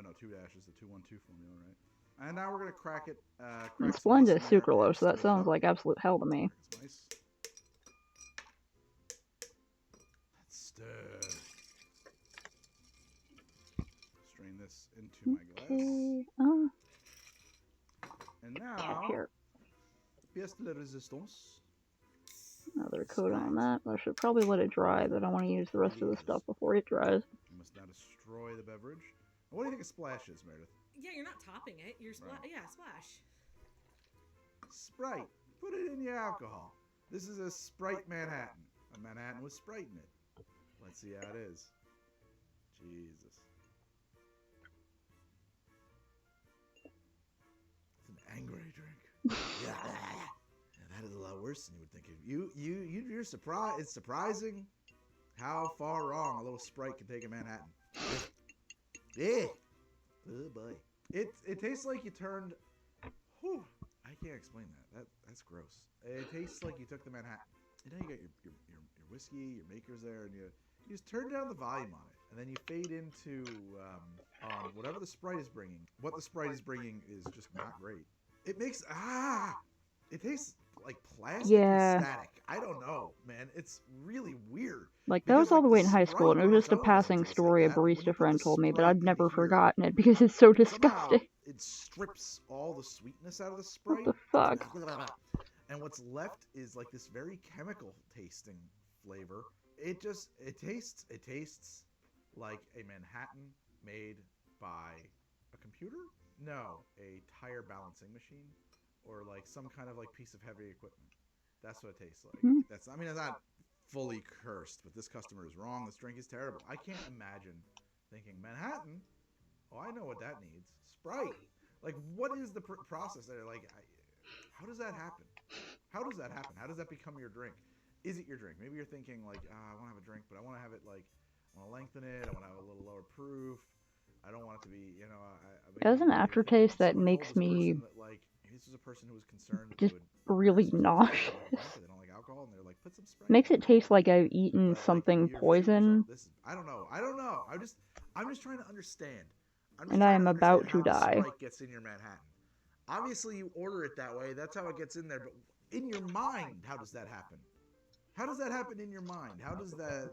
[SPEAKER 20] the 2 dashes, the 2-1-2 formula, right? And now we're going to crack it.
[SPEAKER 2] And Splenda is sucralose, so that sounds like absolute hell to me.
[SPEAKER 20] Nice. Let's stir. Strain this into my glass. And now, pièce de la résistance.
[SPEAKER 2] Another coat on that. I should probably let it dry, but I want to use the rest of the stuff before it dries.
[SPEAKER 20] You must now destroy the beverage. What do you think a splash is, Meredith?
[SPEAKER 21] Yeah, you're not topping it. You're yeah, splash.
[SPEAKER 20] Sprite. Put it in your alcohol. This is a Sprite Manhattan. A Manhattan with Sprite in it. Let's see how it is. Jesus. It's an angry drink. Yeah. That is a lot worse than you would think. You're surprised. It's surprising how far wrong a little Sprite can take a Manhattan. Yeah. Oh boy. It tastes like you turned. Whew, I can't explain that. That's gross. It tastes like you took the Manhattan. You know, you got your whiskey, your makers there, and you just turn down the volume on it, and then you fade into whatever the Sprite is bringing. What the Sprite is bringing is just not great. It makes it tastes like plastic and static. I don't know, man. It's really weird.
[SPEAKER 2] Like, that was all the way in high school, and it was just a passing story a barista friend told me, but I've never forgotten it because it's so disgusting.
[SPEAKER 20] It strips all the sweetness out of the Sprite.
[SPEAKER 2] What the fuck?
[SPEAKER 20] And what's left is like this very chemical tasting flavor it tastes like a Manhattan made by a computer? No, a tire balancing machine, or like some kind of like piece of heavy equipment. That's what it tastes like. It's not fully cursed, but this customer is wrong. This drink is terrible. I can't imagine thinking Manhattan. Oh, I know what that needs. Sprite. Like, what is the process there? Like, how does that happen? How does that happen? How does that become your drink? Is it your drink? Maybe you're thinking like, I want to have a drink, but I want to have it like, I want to lengthen it. I want to have a little lower proof. I don't want it to be, you know.
[SPEAKER 2] It has an aftertaste that makes me
[SPEAKER 20] like, this is a person who was concerned
[SPEAKER 2] just really nauseous.
[SPEAKER 20] They don't like alcohol, and they're like, put some Sprite.
[SPEAKER 2] Makes it taste like I've eaten something poison.
[SPEAKER 20] I don't know. I'm just trying to understand.
[SPEAKER 2] And I am about to die.
[SPEAKER 20] Sprite gets in your Manhattan. Obviously, you order it that way. That's how it gets in there. But in your mind, how does that happen? How does that happen in your mind? How does that?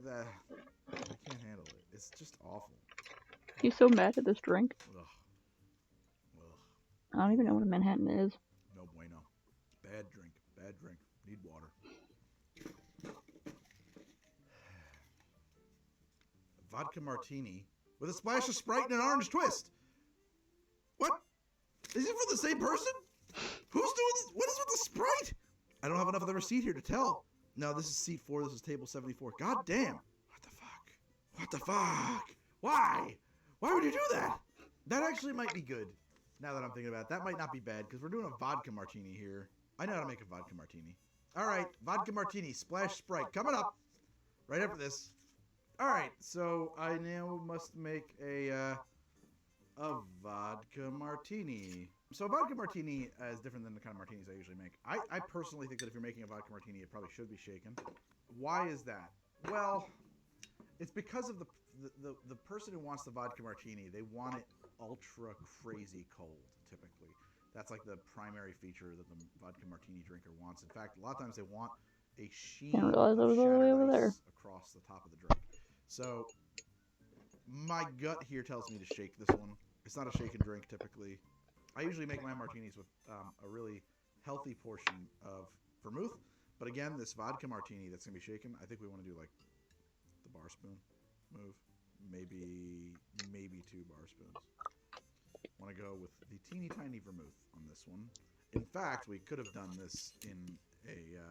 [SPEAKER 20] I can't handle it. It's just awful.
[SPEAKER 2] He's so mad at this drink.
[SPEAKER 20] Ugh.
[SPEAKER 2] I don't even know what a Manhattan is.
[SPEAKER 20] No bueno. Bad drink. Bad drink. Need water. Vodka martini with a splash of Sprite and an orange twist. What? Is it for the same person? Who's doing this? What is with the Sprite? I don't have enough of the receipt here to tell. No, this is seat 4. This is table 74. God damn. What the fuck? What the fuck? Why? Why would you do that? That actually might be good. Now that I'm thinking about it, that might not be bad because we're doing a vodka martini here. I know how to make a vodka martini. All right, vodka martini, splash Sprite, coming up right after this. All right, so I now must make a vodka martini. So a vodka martini is different than the kind of martinis I usually make. I personally think that if you're making a vodka martini, it probably should be shaken. Why is that? Well, it's because of the person who wants the vodka martini. They want it ultra crazy cold, typically. That's like the primary feature that the vodka martini drinker wants. In fact, a lot of times they want a sheen of shattered ice across the top of the drink. So my gut here tells me to shake this one. It's not a shaken drink typically. I usually make my martinis with a really healthy portion of vermouth. But again, this vodka martini that's going to be shaken, I think we want to do like the bar spoon move. Maybe 2 bar spoons. Want to go with the teeny tiny vermouth on this one. In fact, we could have done this in a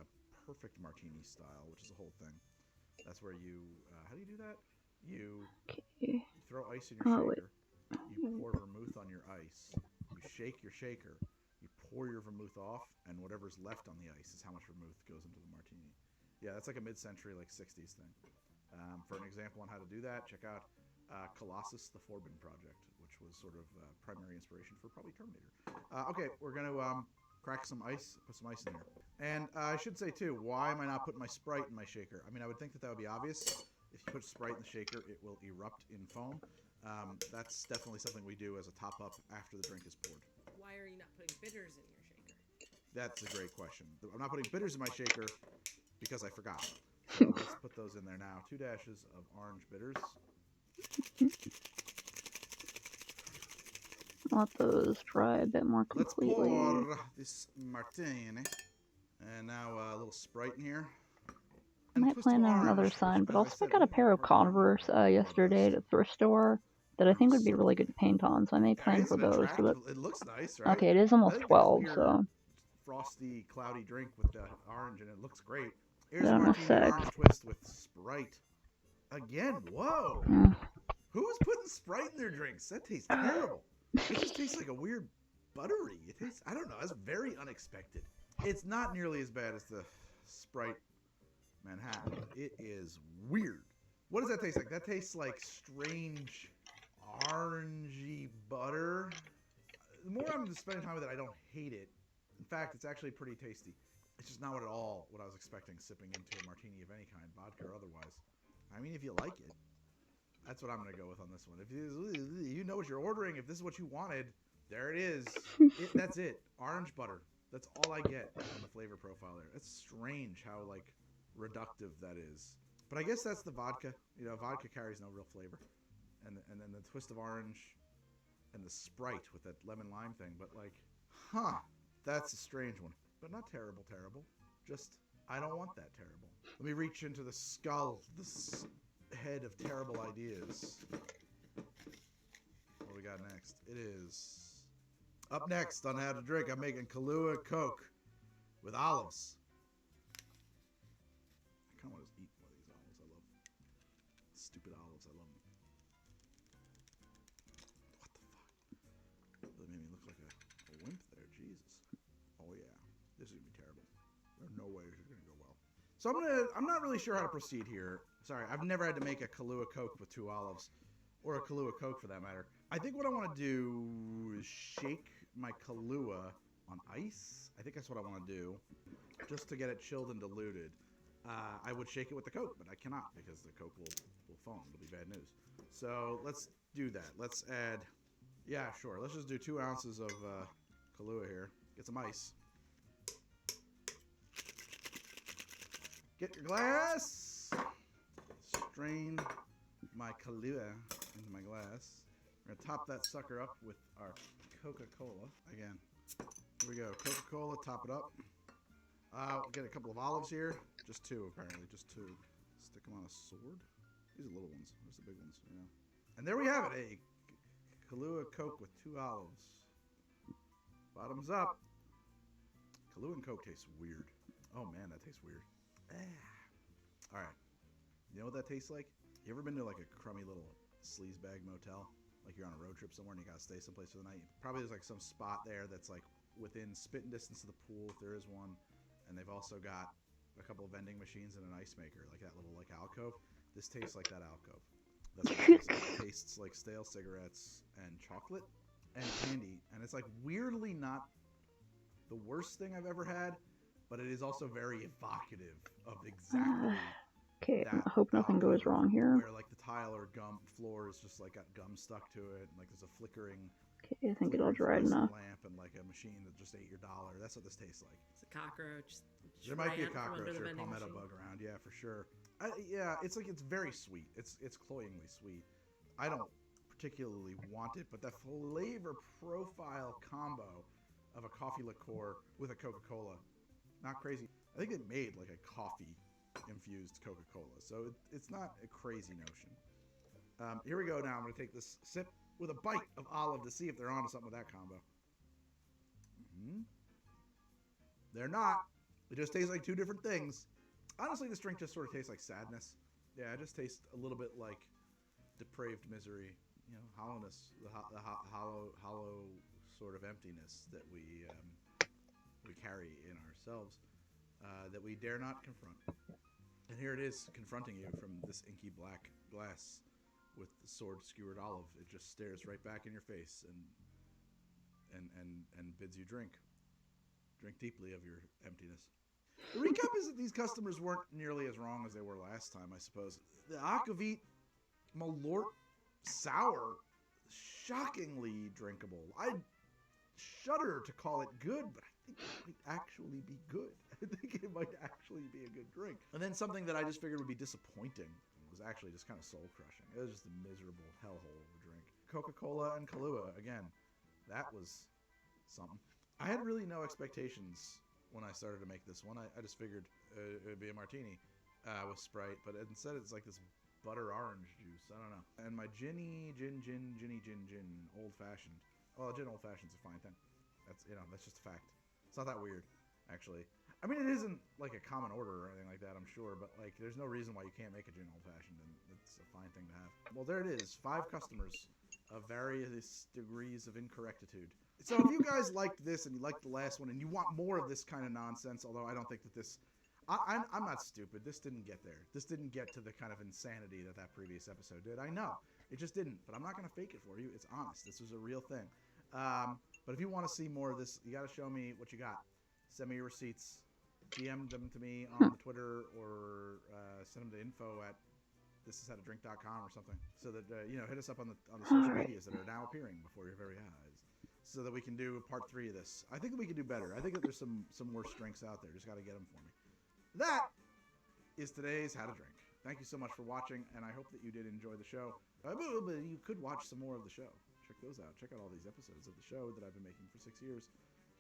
[SPEAKER 20] perfect martini style, which is the whole thing. That's where you, how do you do that? You throw ice in your shaker. You pour vermouth on your ice. You shake your shaker. You pour your vermouth off, and whatever's left on the ice is how much vermouth goes into the martini. Yeah, that's like a mid-century, like 60s thing. For an example on how to do that, check out Colossus, the Forbin Project, which was sort of primary inspiration for probably Terminator. Okay, we're going to crack some ice, put some ice in here. And I should say, too, why am I not putting my Sprite in my shaker? I mean, I would think that would be obvious. If you put Sprite in the shaker, it will erupt in foam. That's definitely something we do as a top-up after the drink is poured.
[SPEAKER 21] Why are you not putting bitters in your shaker?
[SPEAKER 20] That's a great question. I'm not putting bitters in my shaker because I forgot. So let's put those in there now. 2 dashes of orange bitters.
[SPEAKER 2] Let those dry a bit more completely.
[SPEAKER 20] Let's pour this martini. And now a little Sprite in here.
[SPEAKER 2] I might plan on another sign, but also I got a pair of Converse yesterday at a thrift store that I think would be really good to paint on, so I may plan for those. So that...
[SPEAKER 20] It looks nice, right?
[SPEAKER 2] Okay, it is almost 12, so...
[SPEAKER 20] Frosty, cloudy drink with the orange, and it looks great. Here's a martini orange twist with Sprite. Again, whoa! Who is putting Sprite in their drinks? That tastes terrible. It just tastes like a weird buttery. It tastes, I don't know, that's very unexpected. It's not nearly as bad as the Sprite Manhattan, but it is weird. What does that taste like? That tastes like strange orangey butter. The more I'm spending time with it, I don't hate it. In fact, it's actually pretty tasty. It's just not at all what I was expecting sipping into a martini of any kind, vodka or otherwise. I mean, if you like it, that's what I'm going to go with on this one. If you know what you're ordering, if this is what you wanted, there it is. That's it. Orange butter. That's all I get on the flavor profile there. It's strange how, like, reductive that is. But I guess that's the vodka. You know, vodka carries no real flavor. And then the twist of orange and the Sprite with that lemon lime thing. But, like, that's a strange one. But not terrible. Just, I don't want that terrible. Let me reach into the skull, this head of terrible ideas. What do we got next? It is... Up next on How to Drink, I'm making Kahlua Coke with olives. I kind of want to eat one of these olives. I love stupid olives. I love them. What the fuck? Really made me look like a wimp there. Jesus. Oh yeah. This is gonna be terrible. There's no way this is gonna go well. So I'm not really sure how to proceed here. Sorry, I've never had to make a Kahlua Coke with 2 olives. Or a Kahlua Coke for that matter. I think what I want to do is shake my Kahlua on ice. I think that's what I want to do. Just to get it chilled and diluted. I would shake it with the Coke, but I cannot because the Coke will foam. It'll be bad news. So let's do that. Let's add... Yeah, sure. Let's just do 2 ounces of Kahlua here. Get some ice. Get your glass. Strain my Kahlua into my glass. We're gonna top that sucker up with our Coca-Cola. Again, here we go. Coca-Cola, top it up. We'll get a couple of olives here. Just 2, apparently. Just 2. Stick them on a sword. These are little ones. Where's the big ones? Yeah. And there we have it. A Kahlua Coke with 2 olives. Bottoms up. Kahlua and Coke tastes weird. Oh man, that tastes weird. Alright. You know what that tastes like? You ever been to like a crummy little sleazebag motel? Like you're on a road trip somewhere and you gotta stay someplace for the night. Probably there's like some spot there that's like within spitting distance of the pool if there is one. And they've also got a couple of vending machines and an ice maker, like that little like alcove. This tastes like that alcove. That's what it tastes like. It tastes like stale cigarettes and chocolate and candy. And it's like weirdly not the worst thing I've ever had, but it is also very evocative of exactly
[SPEAKER 2] Okay,
[SPEAKER 20] that
[SPEAKER 2] I hope nothing goes wrong here.
[SPEAKER 20] where like the tile or gum floor is just like got gum stuck to it, and like there's a flickering
[SPEAKER 2] Okay, I think it'll dry enough.
[SPEAKER 20] lamp and like a machine that just ate your dollar. That's what this tastes like.
[SPEAKER 21] It's a cockroach.
[SPEAKER 20] There might be a
[SPEAKER 21] ran from
[SPEAKER 20] cockroach
[SPEAKER 21] under
[SPEAKER 20] or
[SPEAKER 21] the
[SPEAKER 20] a
[SPEAKER 21] vending
[SPEAKER 20] palmetto
[SPEAKER 21] machine.
[SPEAKER 20] bug around, yeah, for sure. Yeah, it's like it's very sweet. It's cloyingly sweet. I don't particularly want it, but that flavor profile combo of a coffee liqueur with a Coca-Cola, not crazy. I think they made like a coffee infused Coca-Cola, so it's not a crazy notion. Here we go now. I'm going to take this sip with a bite of olive to see if they're onto something with that combo. They're not. It just tastes like 2 different things. Honestly, this drink just sort of tastes like sadness. Yeah, it just tastes a little bit like depraved misery, you know, hollowness, the hollow sort of emptiness that we carry in ourselves, that we dare not confront. And here it is, confronting you from this inky black glass with the sword-skewered olive. It just stares right back in your face and bids you drink. Drink deeply of your emptiness. The recap is that these customers weren't nearly as wrong as they were last time, I suppose. The Aquavit Malort Sour, shockingly drinkable. I'd shudder to call it good, but I think it might actually be good. I think it might actually be a good drink. And then something that I just figured would be disappointing was actually just kind of soul-crushing. It was just a miserable hellhole of a drink. Coca-Cola and Kahlua, again, that was something. I had really no expectations when I started to make this one. I just figured it would be a martini with Sprite, but instead it's like this butter orange juice. I don't know. And my gin, old-fashioned. Well, gin old-fashioned's a fine thing. That's, you know, that's just a fact. It's not that weird, actually. I mean, it isn't like a common order or anything like that, I'm sure, but like, there's no reason why you can't make a gin old-fashioned, and it's a fine thing to have. Well, there it is. 5 customers of various degrees of incorrectitude. So if you guys liked this and you liked the last one and you want more of this kind of nonsense, although I don't think that this... I'm not stupid. This didn't get there. This didn't get to the kind of insanity that previous episode did. I know. It just didn't. But I'm not going to fake it for you. It's honest. This was a real thing. But if you want to see more of this, you got to show me what you got. Send me your receipts. DM them to me on Twitter, or send them to info@thisishowtodrink.com or something. So that, you know, hit us up on the social medias that are now appearing before your very eyes, so that we can do part 3 of this. I think that we can do better. I think that there's some worse drinks out there. Just got to get them for me. That is today's How to Drink. Thank you so much for watching, and I hope that you did enjoy the show. You could watch some more of the show. Check those out. Check out all these episodes of the show that I've been making for 6 years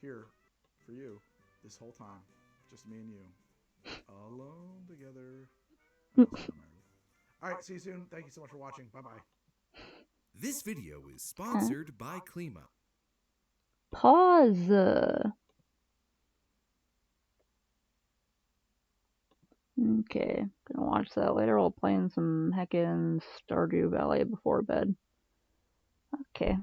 [SPEAKER 20] here for you this whole time. Just me and you. Alone together. Alright, see you soon. Thank you so much for watching. Bye-bye.
[SPEAKER 3] This video is sponsored by Klima.
[SPEAKER 2] Pause. Okay, gonna watch that later while playing some heckin' Stardew Valley before bed. Okay.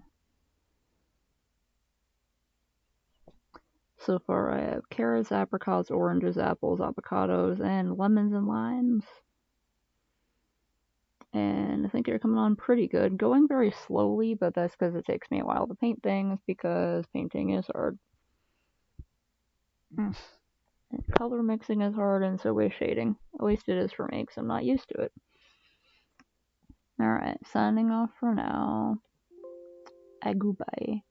[SPEAKER 2] So far I have carrots, apricots, oranges, apples, avocados, and lemons and limes. And I think they're coming on pretty good. Going very slowly, but that's because it takes me a while to paint things, because painting is hard. And color mixing is hard, and so is shading. At least it is for me, because I'm not used to it. Alright, signing off for now. Goodbye.